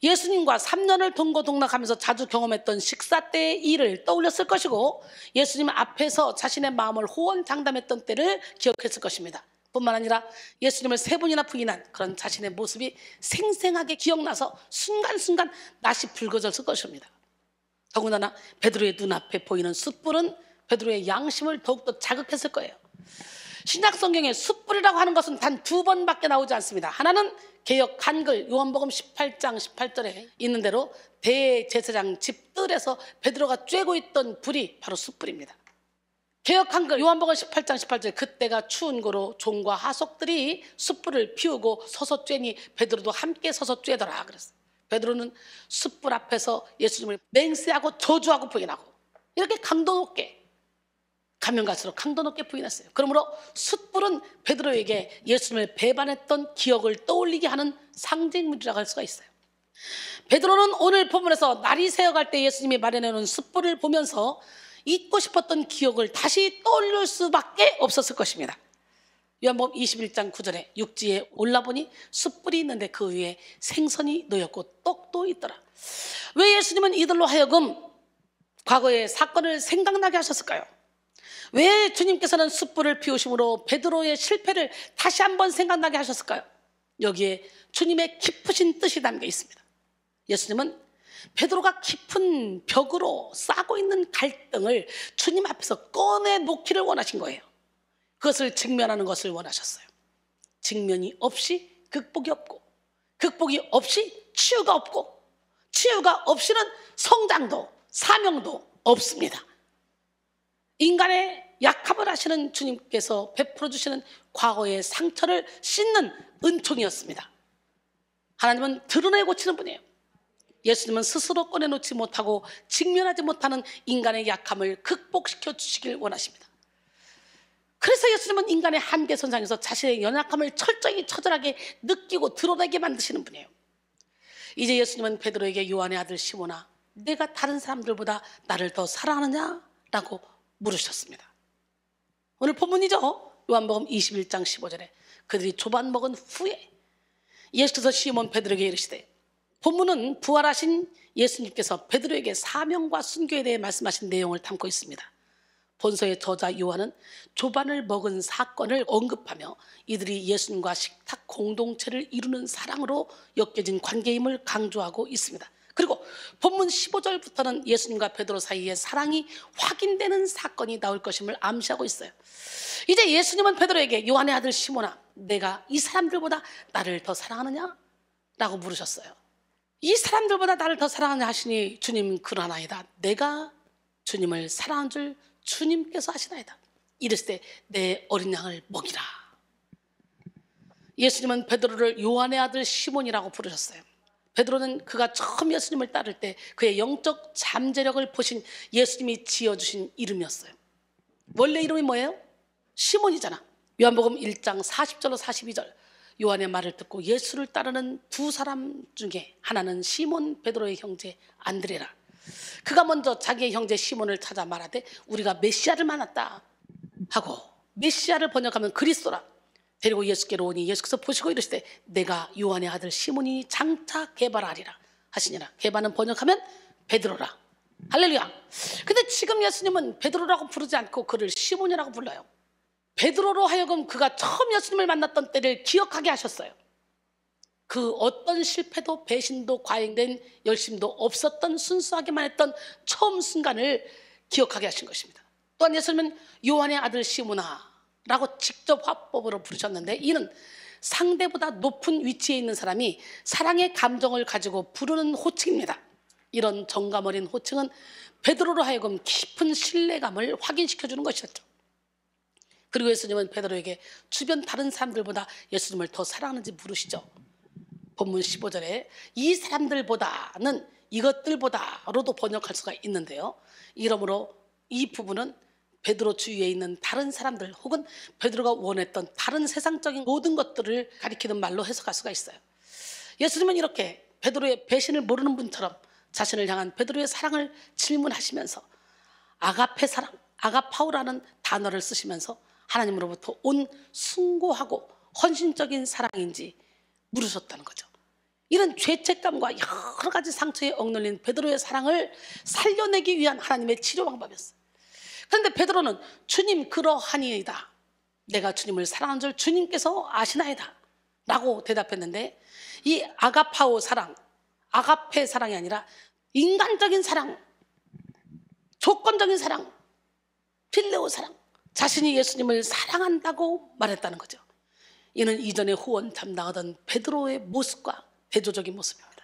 예수님과 3년을 동거동락하면서 자주 경험했던 식사 때의 일을 떠올렸을 것이고 예수님 앞에서 자신의 마음을 호언장담했던 때를 기억했을 것입니다. 뿐만 아니라 예수님을 3번이나 부인한 그런 자신의 모습이 생생하게 기억나서 순간순간 낯이 붉어졌을 것입니다. 더군다나 베드로의 눈앞에 보이는 숯불은 베드로의 양심을 더욱더 자극했을 거예요. 신약 성경에 숯불이라고 하는 것은 단 2번밖에 나오지 않습니다. 하나는 개역 한글 요한복음 18장 18절에 있는 대로 대제사장 집들에서 베드로가 쬐고 있던 불이 바로 숯불입니다. 개역 한글 요한복음 18장 18절 그때가 추운 고로 종과 하속들이 숯불을 피우고 서서 쬐니 베드로도 함께 서서 쬐더라 그랬어요. 베드로는 숯불 앞에서 예수님을 맹세하고 저주하고 부인하고 이렇게 강도 높게 가면 갈수록 강도 높게 부인했어요. 그러므로 숯불은 베드로에게 예수님을 배반했던 기억을 떠올리게 하는 상징물이라고 할 수가 있어요. 베드로는 오늘 본문에서 날이 새어갈 때 예수님이 마련해놓은 숯불을 보면서 잊고 싶었던 기억을 다시 떠올릴 수밖에 없었을 것입니다. 요한복음 21장 9절에 육지에 올라보니 숯불이 있는데 그 위에 생선이 놓였고 떡도 있더라. 왜 예수님은 이들로 하여금 과거의 사건을 생각나게 하셨을까요? 왜 주님께서는 숯불을 피우심으로 베드로의 실패를 다시 한번 생각나게 하셨을까요? 여기에 주님의 깊으신 뜻이 담겨 있습니다. 예수님은 베드로가 깊은 벽으로 싸고 있는 갈등을 주님 앞에서 꺼내놓기를 원하신 거예요. 그것을 직면하는 것을 원하셨어요. 직면이 없이 극복이 없고, 극복이 없이 치유가 없고, 치유가 없이는 성장도 사명도 없습니다. 인간의 약함을 아시는 주님께서 베풀어 주시는 과거의 상처를 씻는 은총이었습니다. 하나님은 드러내 고치는 분이에요. 예수님은 스스로 꺼내놓지 못하고 직면하지 못하는 인간의 약함을 극복시켜 주시길 원하십니다. 그래서 예수님은 인간의 한계선상에서 자신의 연약함을 철저히 처절하게 느끼고 드러내게 만드시는 분이에요. 이제 예수님은 베드로에게 요한의 아들 시몬아, 내가 다른 사람들보다 나를 더 사랑하느냐? 라고 물으셨습니다. 오늘 본문이죠. 요한복음 21장 15절에 그들이 조반 먹은 후에 예수께서 시몬 베드로에게 이르시되, 본문은 부활하신 예수님께서 베드로에게 사명과 순교에 대해 말씀하신 내용을 담고 있습니다. 본서의 저자 요한은 조반을 먹은 사건을 언급하며 이들이 예수님과 식탁 공동체를 이루는 사랑으로 엮여진 관계임을 강조하고 있습니다. 그리고 본문 15절부터는 예수님과 베드로 사이에 사랑이 확인되는 사건이 나올 것임을 암시하고 있어요. 이제 예수님은 베드로에게 요한의 아들 시몬아, 내가 이 사람들보다 나를 더 사랑하느냐? 라고 물으셨어요. 이 사람들보다 나를 더 사랑하느냐 하시니 주님 그러나이다. 내가 주님을 사랑한 줄 주님께서 아시나이다. 이르시되 내 어린 양을 먹이라. 예수님은 베드로를 요한의 아들 시몬이라고 부르셨어요. 베드로는 그가 처음 예수님을 따를 때 그의 영적 잠재력을 보신 예수님이 지어주신 이름이었어요. 원래 이름이 뭐예요? 시몬이잖아. 요한복음 1장 40절로 42절, 요한의 말을 듣고 예수를 따르는 두 사람 중에 하나는 시몬 베드로의 형제 안드레라. 그가 먼저 자기의 형제 시몬을 찾아 말하되 우리가 메시아를 만났다 하고, 메시아를 번역하면 그리스도라. 데리고 예수께로 오니 예수께서 보시고 이르시되 내가 요한의 아들 시몬이 장차 게바라리라 하시니라. 게바는 번역하면 베드로라. 할렐루야. 근데 지금 예수님은 베드로라고 부르지 않고 그를 시몬이라고 불러요. 베드로로 하여금 그가 처음 예수님을 만났던 때를 기억하게 하셨어요. 그 어떤 실패도 배신도 과잉된 열심도 없었던 순수하게만 했던 처음 순간을 기억하게 하신 것입니다. 또한 예수님은 요한의 아들 시몬아 라고 직접 화법으로 부르셨는데, 이는 상대보다 높은 위치에 있는 사람이 사랑의 감정을 가지고 부르는 호칭입니다. 이런 정감 어린 호칭은 베드로로 하여금 깊은 신뢰감을 확인시켜주는 것이었죠. 그리고 예수님은 베드로에게 주변 다른 사람들보다 예수님을 더 사랑하는지 물으시죠. 본문 15절에 이 사람들보다는 이것들보다로도 번역할 수가 있는데요, 이러므로 이 부분은 베드로 주위에 있는 다른 사람들 혹은 베드로가 원했던 다른 세상적인 모든 것들을 가리키는 말로 해석할 수가 있어요. 예수님은 이렇게 베드로의 배신을 모르는 분처럼 자신을 향한 베드로의 사랑을 질문하시면서 아가페 사랑, 아가파우라는 단어를 쓰시면서 하나님으로부터 온 숭고하고 헌신적인 사랑인지 물으셨다는 거죠. 이런 죄책감과 여러 가지 상처에 억눌린 베드로의 사랑을 살려내기 위한 하나님의 치료 방법이었어요. 그런데 베드로는 주님 그러하니이다, 내가 주님을 사랑하는 줄 주님께서 아시나이다 라고 대답했는데, 이 아가파오 사랑, 아가페 사랑이 아니라 인간적인 사랑, 조건적인 사랑, 필레오 사랑, 자신이 예수님을 사랑한다고 말했다는 거죠. 이는 이전에 후원 담당하던 베드로의 모습과 대조적인 모습입니다.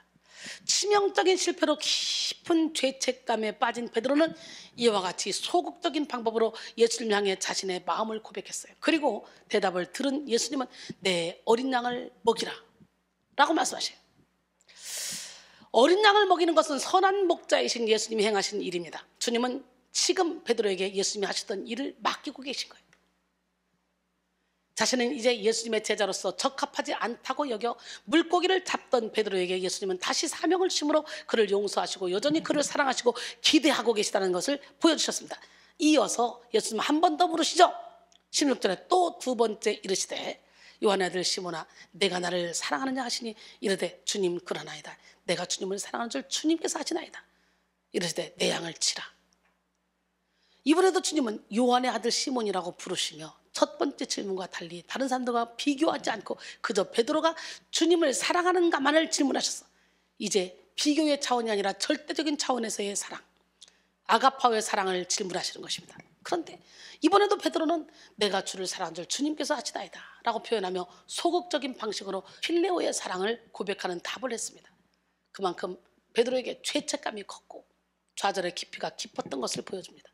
치명적인 실패로 깊은 죄책감에 빠진 베드로는 이와 같이 소극적인 방법으로 예수님 향해 자신의 마음을 고백했어요. 그리고 대답을 들은 예수님은 내 어린 양을 먹이라 라고 말씀하셔요. 어린 양을 먹이는 것은 선한 목자이신 예수님이 행하신 일입니다. 주님은 지금 베드로에게 예수님이 하셨던 일을 맡기고 계신 거예요. 자신은 이제 예수님의 제자로서 적합하지 않다고 여겨 물고기를 잡던 베드로에게 예수님은 다시 사명을 주심으로 그를 용서하시고 여전히 그를 사랑하시고 기대하고 계시다는 것을 보여주셨습니다. 이어서 예수님 한 번 더 부르시죠. 16절에 또 두 번째 이르시되 요한의 아들 시몬아, 내가 나를 사랑하느냐 하시니 이르되 주님 그러나이다, 내가 주님을 사랑하는 줄 주님께서 아시나이다. 이르시되 내 양을 치라. 이번에도 주님은 요한의 아들 시몬이라고 부르시며 첫 번째 질문과 달리 다른 사람들과 비교하지 않고 그저 베드로가 주님을 사랑하는가만을 질문하셨어. 이제 비교의 차원이 아니라 절대적인 차원에서의 사랑, 아가파오의 사랑을 질문하시는 것입니다. 그런데 이번에도 베드로는 내가 주를 사랑한 줄 주님께서 아시나이다 라고 표현하며 소극적인 방식으로 필레오의 사랑을 고백하는 답을 했습니다. 그만큼 베드로에게 죄책감이 컸고 좌절의 깊이가 깊었던 것을 보여줍니다.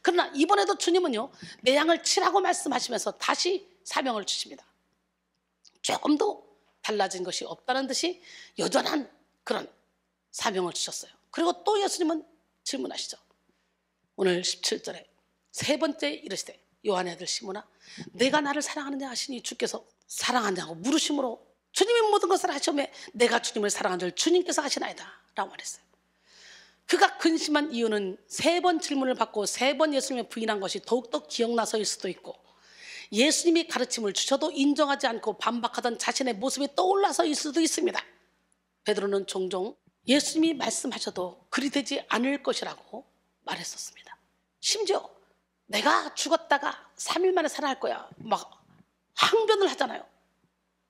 그러나 이번에도 주님은요, 내 양을 치라고 말씀하시면서 다시 사명을 주십니다. 조금도 달라진 것이 없다는 듯이 여전한 그런 사명을 주셨어요. 그리고 또 예수님은 질문하시죠. 오늘 17절에 세 번째 이르시되 요한의 아들 시몬아 내가 나를 사랑하느냐 하시니 주께서 사랑하냐고 물으심으로 주님이 모든 것을 하시오매 내가 주님을 사랑한 줄 주님께서 아시나이다 라고 말했어요. 그가 근심한 이유는 세 번 질문을 받고 세 번 예수님을 부인한 것이 더욱더 기억나서일 수도 있고, 예수님이 가르침을 주셔도 인정하지 않고 반박하던 자신의 모습이 떠올라서일 수도 있습니다. 베드로는 종종 예수님이 말씀하셔도 그리 되지 않을 것이라고 말했었습니다. 심지어 내가 죽었다가 3일 만에 살아날 거야 막 항변을 하잖아요.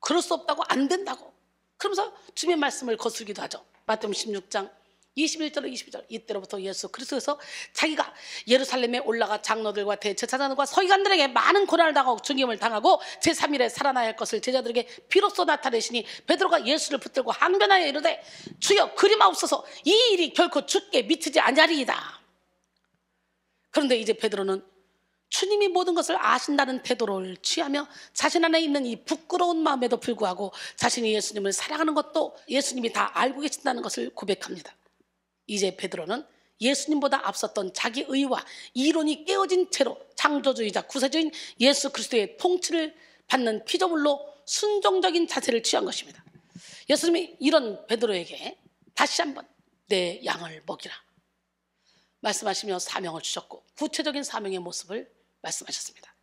그럴 수 없다고, 안 된다고. 그러면서 주님의 말씀을 거슬기도 하죠. 마태복음 16장 21절 22절 이때로부터 예수 그리스도께서 자기가 예루살렘에 올라가 장로들과 대제사장들과 서기관들에게 많은 고난을 당하고 죽임을 당하고 제3일에 살아나야 할 것을 제자들에게 비로소 나타내시니 베드로가 예수를 붙들고 항변하여 이르되 주여 그리마옵소서 이 일이 결코 주께 미치지 아니하리이다. 그런데 이제 베드로는 주님이 모든 것을 아신다는 태도를 취하며 자신 안에 있는 이 부끄러운 마음에도 불구하고 자신이 예수님을 사랑하는 것도 예수님이 다 알고 계신다는 것을 고백합니다. 이제 베드로는 예수님보다 앞섰던 자기 의와 이론이 깨어진 채로 창조주의자 구세주인 예수 그리스도의 통치를 받는 피조물로 순종적인 자세를 취한 것입니다. 예수님이 이런 베드로에게 다시 한번 내 양을 먹이라 말씀하시며 사명을 주셨고 구체적인 사명의 모습을 말씀하셨습니다.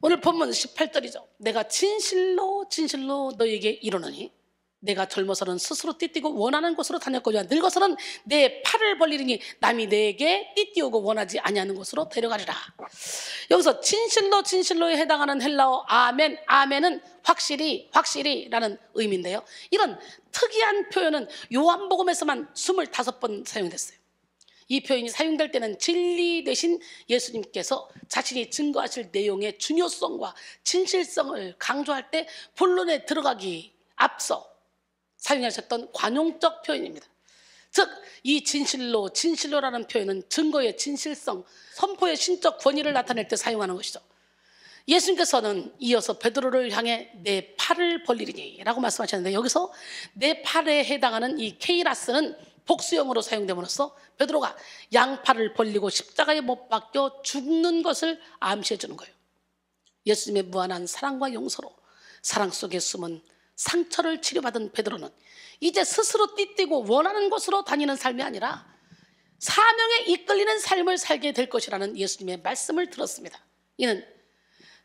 오늘 본문 18절이죠. 내가 진실로 진실로 너에게 이르노니 내가 젊어서는 스스로 띠띠고 원하는 곳으로 다녔거니와 늙어서는 내 팔을 벌리리니 남이 내게 띠띠우고 원하지 아니하는 곳으로 데려가리라. 여기서 진실로 진실로에 해당하는 헬라어 아멘, 아멘은 확실히 확실히라는 의미인데요, 이런 특이한 표현은 요한복음에서만 25번 사용됐어요. 이 표현이 사용될 때는 진리 대신 예수님께서 자신이 증거하실 내용의 중요성과 진실성을 강조할 때 본론에 들어가기 앞서 사용하셨던 관용적 표현입니다. 즉, 이 진실로, 진실로라는 표현은 증거의 진실성, 선포의 신적 권위를 나타낼 때 사용하는 것이죠. 예수님께서는 이어서 베드로를 향해 내 팔을 벌리리니 라고 말씀하셨는데, 여기서 내 팔에 해당하는 이 케이라스는 복수형으로 사용됨으로써 베드로가 양팔을 벌리고 십자가에 못 박혀 죽는 것을 암시해 주는 거예요. 예수님의 무한한 사랑과 용서로 사랑 속에 숨은 상처를 치료받은 베드로는 이제 스스로 띠띠고 원하는 곳으로 다니는 삶이 아니라 사명에 이끌리는 삶을 살게 될 것이라는 예수님의 말씀을 들었습니다. 이는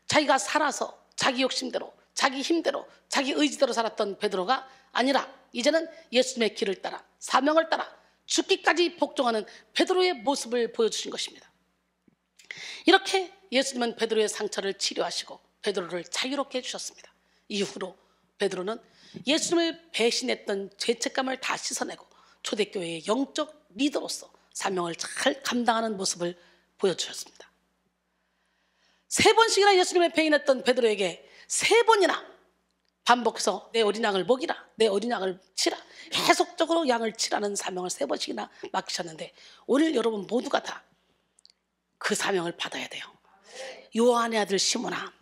자기가 살아서 자기 욕심대로, 자기 힘대로, 자기 의지대로 살았던 베드로가 아니라 이제는 예수님의 길을 따라 사명을 따라 죽기까지 복종하는 베드로의 모습을 보여주신 것입니다. 이렇게 예수님은 베드로의 상처를 치료하시고 베드로를 자유롭게 해주셨습니다. 이후로 베드로는 예수님을 배신했던 죄책감을 다 씻어내고 초대교회의 영적 리더로서 사명을 잘 감당하는 모습을 보여주셨습니다. 3번씩이나 예수님을 배신했던 베드로에게 3번이나 반복해서 내 어린 양을 먹이라, 내 어린 양을 치라, 계속적으로 양을 치라는 사명을 3번씩이나 맡기셨는데 오늘 여러분 모두가 다 그 사명을 받아야 돼요. 요한의 아들 시몬아,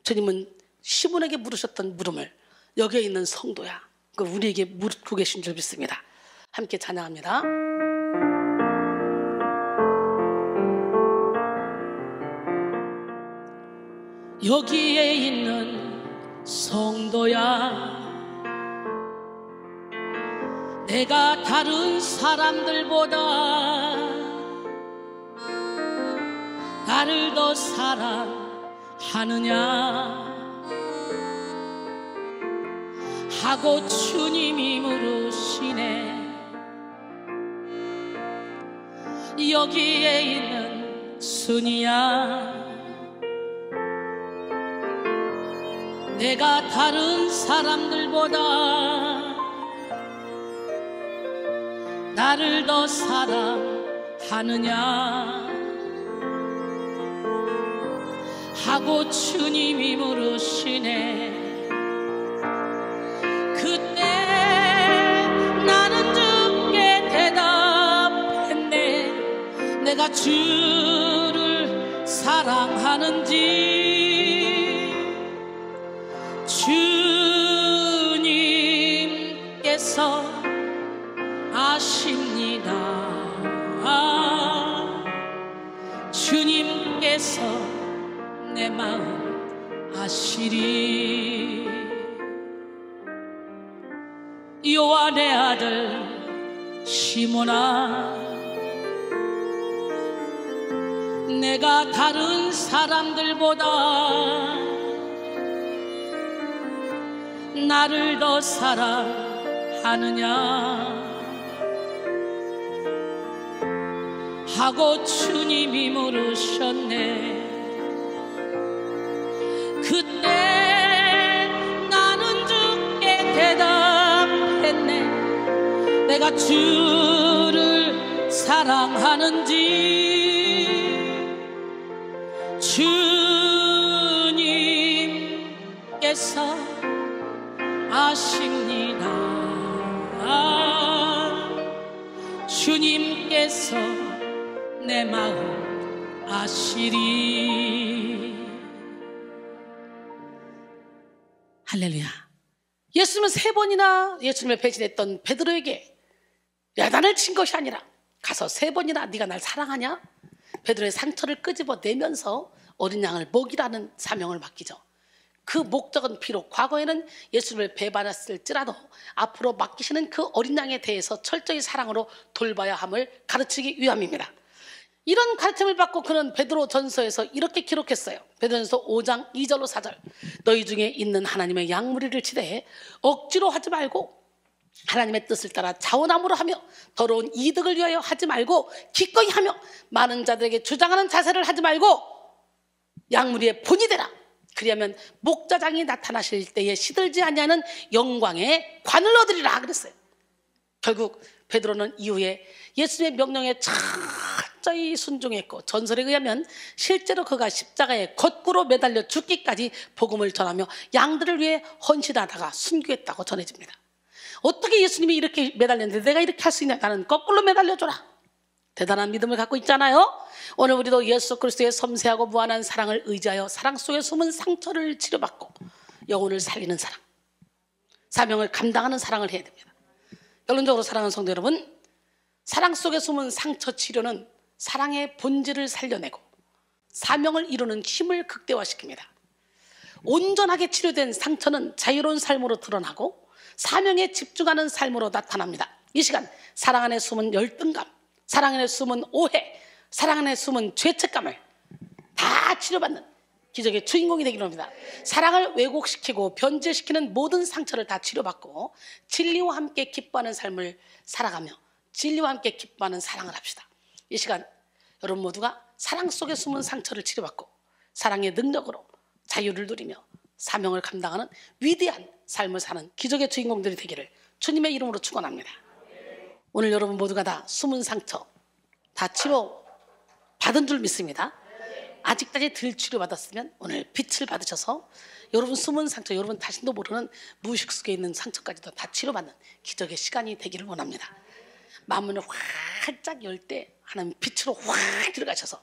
주님은 시몬에게 물으셨던 물음을 여기에 있는 성도야, 그 우리에게 묻고 계신 줄 믿습니다. 함께 찬양합니다. 여기에 있는 성도야, 내가 다른 사람들보다 나를 더 사랑하느냐 하고 주님이 물으시네. 여기에 있는 순이야, 내가 다른 사람들보다 나를 더 사랑하느냐 하고 주님이 물으시네. 그때 나는 주께 대답했네. 내가 주를 사랑하는지 주님께서 아십니다. 주님께서 내 마음 아시리. 요한의 아들 시몬아, 내가 다른 사람들보다 나를 더 사랑하느냐 하고 주님이 물으셨네. 그때 나는 주께 대답했네. 내가 주를 사랑하는지 주님께서 아십니다. 주님께서 내 마음 아시리. 할렐루야. 예수님은 3번이나 예수님을 배신했던 베드로에게 야단을 친 것이 아니라 가서 3번이나 네가 날 사랑하냐? 베드로의 상처를 끄집어내면서 어린 양을 먹이라는 사명을 맡기죠. 그 목적은 비록 과거에는 예수님을 배반했을지라도 앞으로 맡기시는 그 어린 양에 대해서 철저히 사랑으로 돌봐야 함을 가르치기 위함입니다. 이런 가르침을 받고 그는 베드로전서에서 이렇게 기록했어요. 베드로전서 5장 2절로 4절. 너희 중에 있는 하나님의 양무리를 치되 억지로 하지 말고 하나님의 뜻을 따라 자원함으로 하며 더러운 이득을 위하여 하지 말고 기꺼이 하며 많은 자들에게 주장하는 자세를 하지 말고 양무리의 본이 되라. 그리하면 목자장이 나타나실 때에 시들지 아니하는 영광의 관을 얻으리라 그랬어요. 결국 베드로는 이후에 예수님의 명령에 철저히 순종했고 전설에 의하면 실제로 그가 십자가에 거꾸로 매달려 죽기까지 복음을 전하며 양들을 위해 헌신하다가 순교했다고 전해집니다. 어떻게 예수님이 이렇게 매달렸는데 내가 이렇게 할 수 있냐? 나는 거꾸로 매달려줘라. 대단한 믿음을 갖고 있잖아요. 오늘 우리도 예수 그리스도의 섬세하고 무한한 사랑을 의지하여 사랑 속에 숨은 상처를 치료받고 영혼을 살리는 사랑, 사명을 감당하는 사랑을 해야 됩니다. 결론적으로 사랑하는 성도 여러분, 사랑 속에 숨은 상처 치료는 사랑의 본질을 살려내고 사명을 이루는 힘을 극대화시킵니다. 온전하게 치료된 상처는 자유로운 삶으로 드러나고 사명에 집중하는 삶으로 나타납니다. 이 시간 사랑 안에 숨은 열등감, 사랑 안에 숨은 오해, 사랑 안에 숨은 죄책감을 다 치료받는 기적의 주인공이 되기로 합니다. 사랑을 왜곡시키고 변질시키는 모든 상처를 다 치료받고 진리와 함께 기뻐하는 삶을 살아가며 진리와 함께 기뻐하는 사랑을 합시다. 이 시간 여러분 모두가 사랑 속에 숨은 상처를 치료받고 사랑의 능력으로 자유를 누리며 사명을 감당하는 위대한 삶을 사는 기적의 주인공들이 되기를 주님의 이름으로 축원합니다. 오늘 여러분 모두가 다 숨은 상처 다 치료받은 줄 믿습니다. 아직까지 덜 치료받았으면 오늘 빛을 받으셔서 여러분 숨은 상처, 여러분 자신도 모르는 무의식 속에 있는 상처까지도 다 치료받는 기적의 시간이 되기를 원합니다. 마음문을 활짝 열 때 하나님 빛으로 확 들어가셔서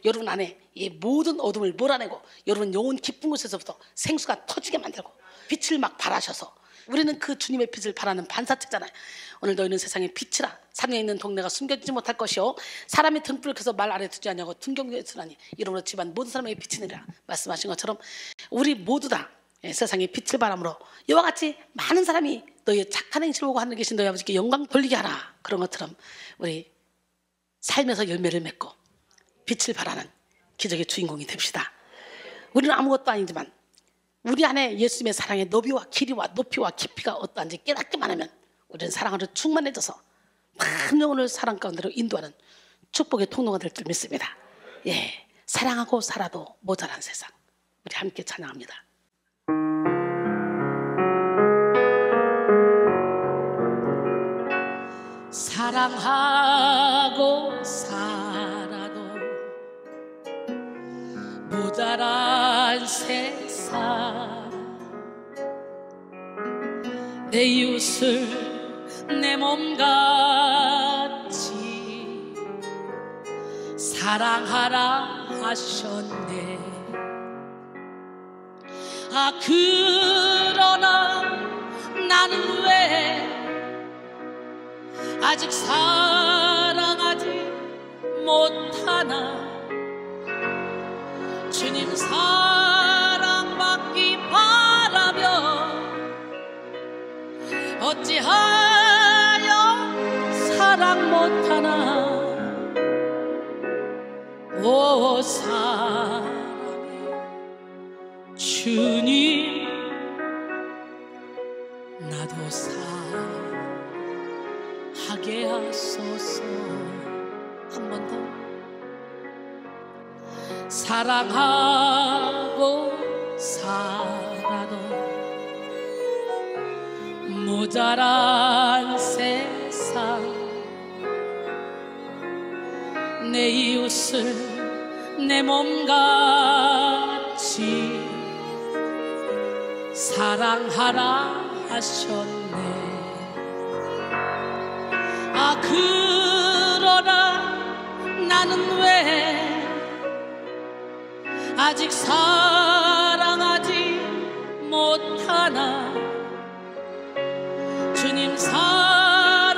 여러분 안에 이 모든 어둠을 몰아내고 여러분 영혼 깊은 곳에서부터 생수가 터지게 만들고 빛을 막 발하셔서 우리는 그 주님의 빛을 발하는 반사체잖아요. 오늘 너희는 세상의 빛이라 산에 있는 동네가 숨겨지지 못할 것이요 사람이 등불을 켜서 말 아래 두지 아니하고 등경에 쓰나니 이러므로 집안 모든 사람에게 빛이 내리라 말씀하신 것처럼 우리 모두 다 세상의 빛을 발함으로 이와 같이 많은 사람이 너희의 착한 행실을 보고 하늘 계신 너희 아버지께 영광 돌리게 하라. 그런 것처럼 우리 삶에서 열매를 맺고 빛을 발하는 기적의 주인공이 됩시다. 우리는 아무것도 아니지만 우리 안에 예수님의 사랑의 너비와 길이와 높이와 깊이가 어떠한지 깨닫기만 하면 우리는 사랑으로 충만해져서 많은 영혼을 사랑 가운데로 인도하는 축복의 통로가 될 줄 믿습니다. 예, 사랑하고 살아도 모자란 세상 우리 함께 찬양합니다. 사랑 사랑하고 살아도 모자란 세상, 내 이웃을 내 몸같이 사랑하라 하셨네. 아, 그러나 나는 왜 아직 사랑하지 못하나. 주님 사랑받기 바라며 어찌하여 사랑 못하나. 오 사랑의 주님, 나도 사랑하게 하소서. 한 번 더. 사랑하고 살아도 모자란 세상, 내 이웃을 내 몸같이 사랑하라 하셨네. 아, 그러나 나는 왜 아직 사랑하지 못하나. 주님 사랑받기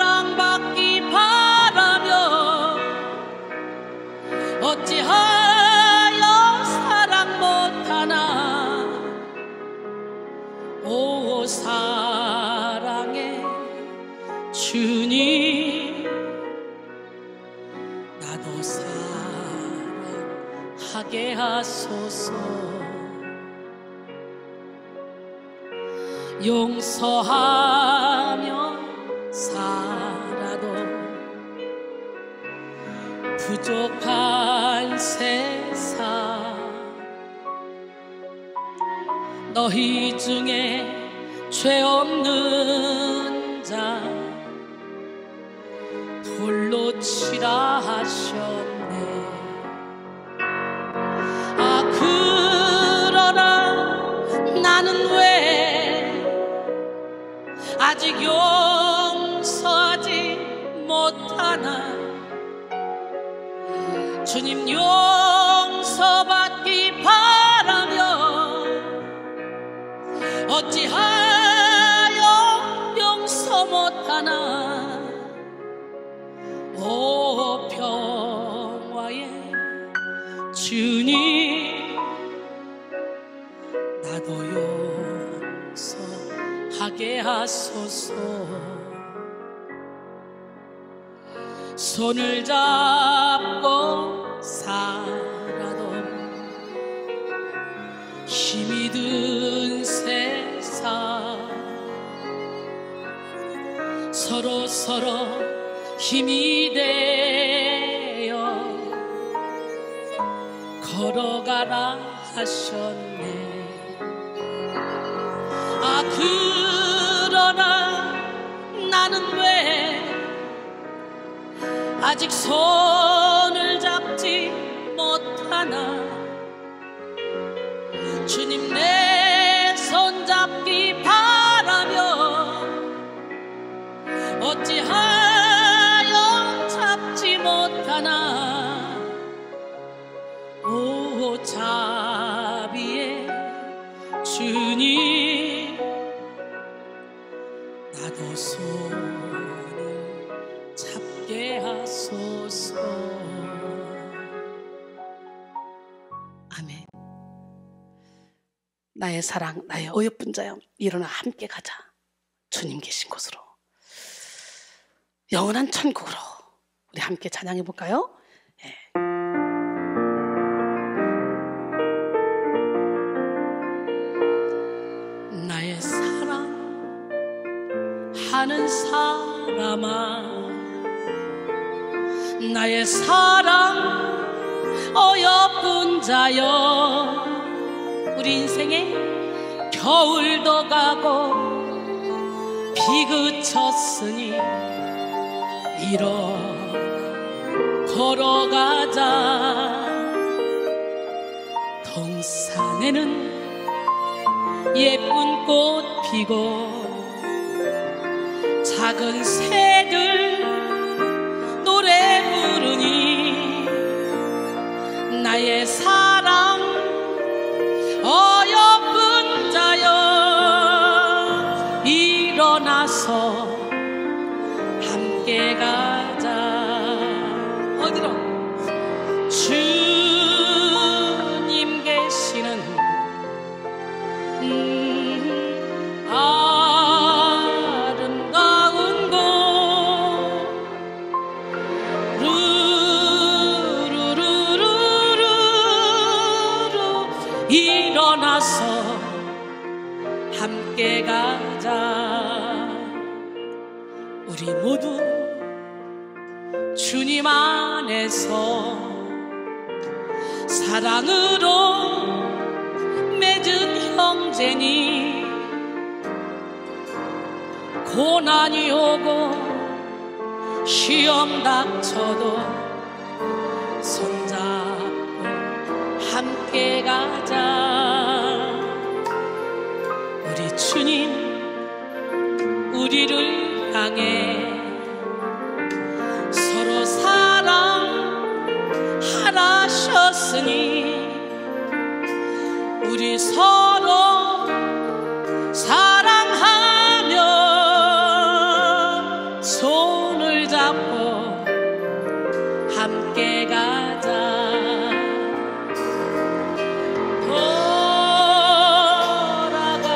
바라며 어찌하여 사랑 못하나. 오 사랑의 주님, 나도 사랑하게 하소서. 용서하며 살아도 부족한 세상, 너희 중에 죄 없는 자 돌로 치라 하셨네. 아, 그러나 나는 왜 아직 용서하지 못하나. 주님 용서받기 바라며 어찌하여 용서 못하나. 오 평화의 주님, 나도 용서하게 하소서. 손을 잡고 살아도 힘이 든 세상, 서로 힘이 되어 걸어가라 하셨네. 아, 그러나 나는 왜 아직 손을 잡지 못하나. 주님 내 손 잡기 바라며 어찌하여 잡지 못하나. 오 자비의 주님, 나도 손을 잡게 하소서. 아멘. 나의 사랑, 나의 어여쁜 자여, 일어나 함께 가자. 주님 계신 곳으로, 영원한 천국으로 우리 함께 찬양해 볼까요? 예. 나의 사랑하는 사람아, 나의 사랑 어여쁜 자여, 우리 인생에 겨울도 가고 비 그쳤으니 이러 걸어가자. 동산에는 예쁜 꽃 피고 작은 새들 노래 부르니 나의 사랑 어여쁜 자여 일어나서 함께 가자. 어디로? 주님 계시는 아름다운 곳 루루루루루루 일어나서 함께 가자. 우리 모두 주님 안에서 사랑으로 맺은 형제니 고난이 오고 시험 닥쳐도 손잡고 함께 가자. 우리 주님 우리를 향해 서로 사랑하라셨으니 우리 서로 사랑하며 손을 잡고 함께 가자. 돌아갈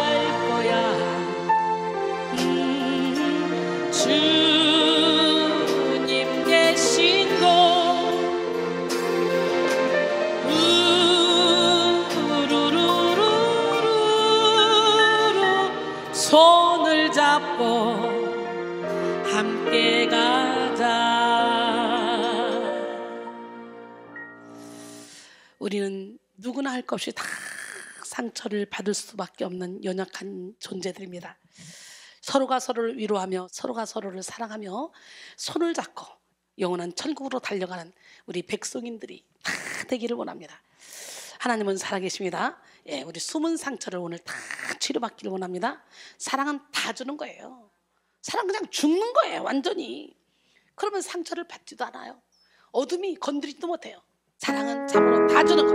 거야. 주님 계신 곳 손을 잡고 함께 가자. 우리는 누구나 할 것 없이 다 상처를 받을 수밖에 없는 연약한 존재들입니다. 서로가 서로를 위로하며 서로가 서로를 사랑하며 손을 잡고 영원한 천국으로 달려가는 우리 백성인들이 다 되기를 원합니다. 하나님은 살아계십니다. 예, 우리 숨은 상처를 오늘 다 치료받기를 원합니다. 사랑은 다 주는 거예요. 사랑 그냥 죽는 거예요, 완전히. 그러면 상처를 받지도 않아요. 어둠이 건드리지도 못해요. 사랑은 참으로 다 주는 거.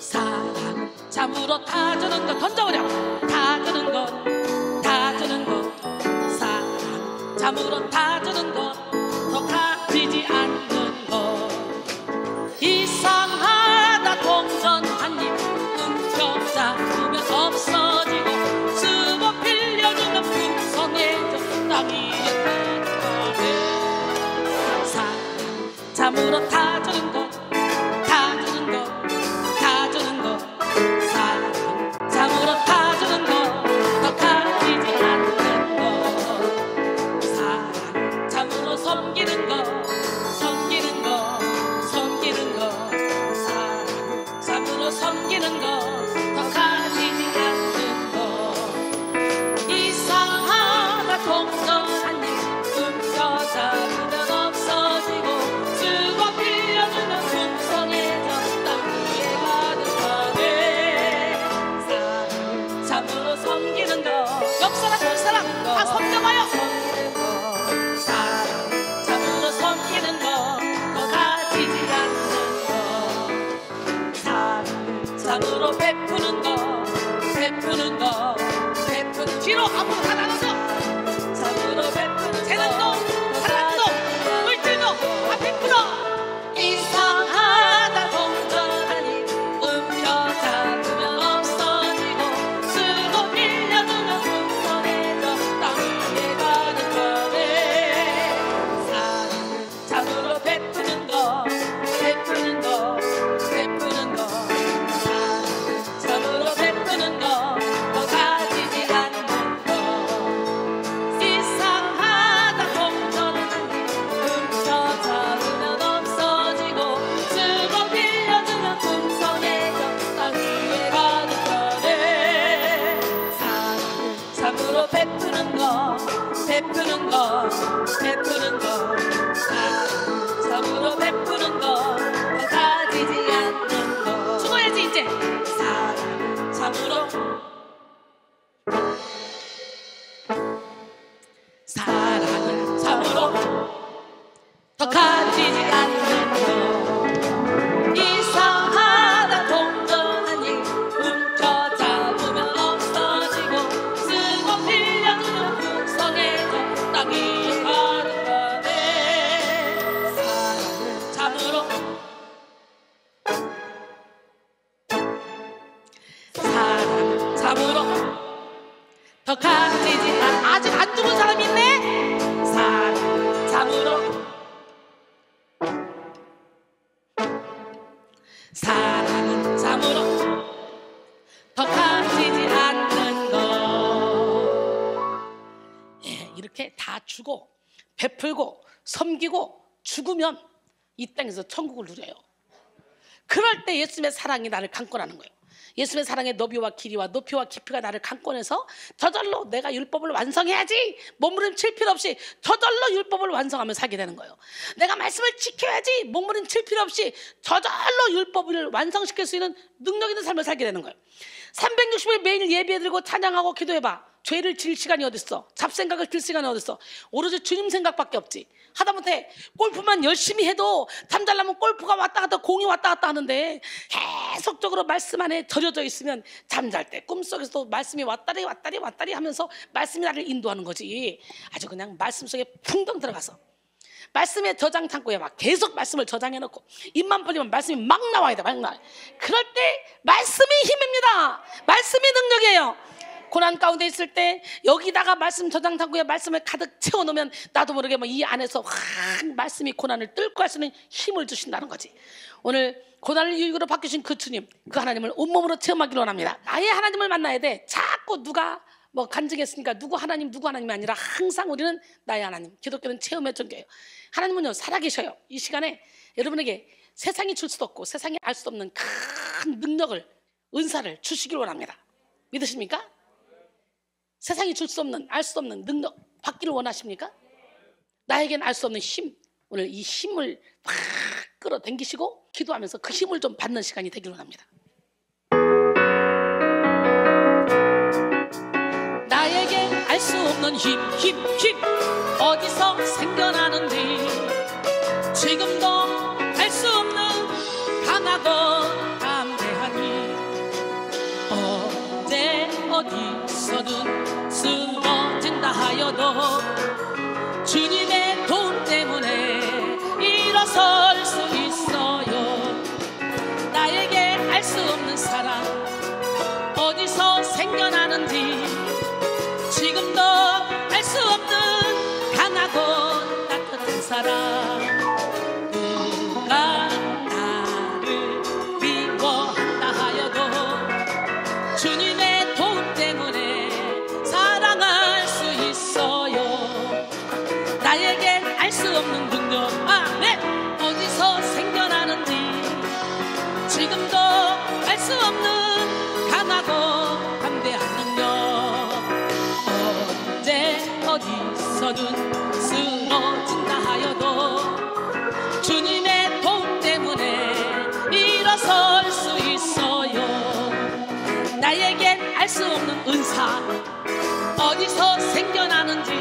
사랑 참으로 다 주는 거. 던져버려. 다 주는 거, 다 주는 거. 사랑 참으로 다 주는 거. 더 가지지 않는 거. 이상하다 동전 한 입 훔쳐잡으면 없어지고 쓰고 빌려주면 풍성해져 땅 위에 가네. 사랑 참으로 다 주는 거, 다 주는 거, 다 주는 거. 사랑 참으로 다 주는 거, 더 가지지 않는 거. 사랑 참으로 섬기는 거, 섬기는 거, 섬기는 거. 사랑 참으로 섬기는 거, 더 가지지 않는 거. 이상하다 동전 한 입 훔쳐잡으면 없어지고 쓰고 빌려주면 거 베푸는 거 참으로 베푸는 거 가지지 않는 거 죽어야지 이제 사랑은 참으로 사랑은 참으로 더 가지지 않는 거 이상하다 동전한 일 훔쳐잡으면 없어지고 쓰고 빌려주면 풍성해져 땅이 가득하네 사랑은 참으로 사랑은 참으로 더 가지지 않는 아직 안 죽은 사람이 있네 사랑은 참으로 사랑은 참으로 더 가지지 않는 거 예, 이렇게 다 주고 베풀고 섬기고 죽으면 이 땅에서 천국을 누려요. 그럴 때 예수님의 사랑이 나를 강권하는 거예요. 예수님의 사랑의 너비와 길이와 높이와 깊이가 나를 강권해서 저절로 내가 율법을 완성해야지 몸부림칠 필요 없이 저절로 율법을 완성하며 살게 되는 거예요. 내가 말씀을 지켜야지 몸부림칠 필요 없이 저절로 율법을 완성시킬 수 있는 능력 있는 삶을 살게 되는 거예요. 360일 매일 예배드리고 찬양하고 기도해봐. 죄를 질 시간이 어딨어? 잡생각을 들 시간이 어딨어? 오로지 주님 생각밖에 없지. 하다못해 골프만 열심히 해도 잠잘라면 골프가 왔다 갔다 공이 왔다 갔다 하는데 계속적으로 말씀 안에 절여져 있으면 잠잘 때 꿈속에서도 말씀이 왔다리 하면서 말씀이 나를 인도하는 거지. 아주 그냥 말씀 속에 풍덩 들어가서 말씀의 저장 창고에 막 계속 말씀을 저장해놓고 입만 벌리면 말씀이 막 나와야 돼. 막 나와야 돼. 그럴 때 말씀이 힘입니다. 말씀이 능력이에요. 고난 가운데 있을 때 여기다가 말씀 저장 창고에 말씀을 가득 채워놓으면 나도 모르게 이 안에서 확 말씀이 고난을 뚫고 할 수 있는 힘을 주신다는 거지. 오늘 고난을 유익으로 바꾸신 그 주님, 그 하나님을 온몸으로 체험하기로 원합니다. 나의 하나님을 만나야 돼. 자꾸 누가 간증했으니까 누구 하나님이 아니라 항상 우리는 나의 하나님. 기독교는 체험의 종교예요. 하나님은요 살아계셔요. 이 시간에 여러분에게 세상이 줄 수도 없고 세상이 알 수 없는 큰 능력을 은사를 주시길 원합니다. 믿으십니까? 세상이 줄 수 없는 알 수 없는 능력 받기를 원하십니까? 나에겐 알 수 없는 힘, 오늘 이 힘을 팍 끌어당기시고 기도하면서 그 힘을 좀 받는 시간이 되길 원합니다. 나에게 알 수 없는 힘 어디서 생겨나는지 지금도 알 수 없는 강하고 담대한 힘 언제 어디서든 쓰러진다 하여도 주님의 도움 때문에 일어설 수 있어요. 나에게 알 수 없는 사랑 어디서 생겨나는지 지금도 알 수 없는 강하고 따뜻한 사랑 누가 나를 미워한다 하여도 주님의 도움 때문에 사랑할 수 있어요. 나에겐 알 수 없는 능력 어디서 생겨나는지 지금도 알 수 없는 강하고 담대한 능력 언제 어디서든 쓰러진다 하여도 주님의 도움 때문에 일어설 수 있어요. 나에겐 알 수 없는 은사 어디서 생겨나는지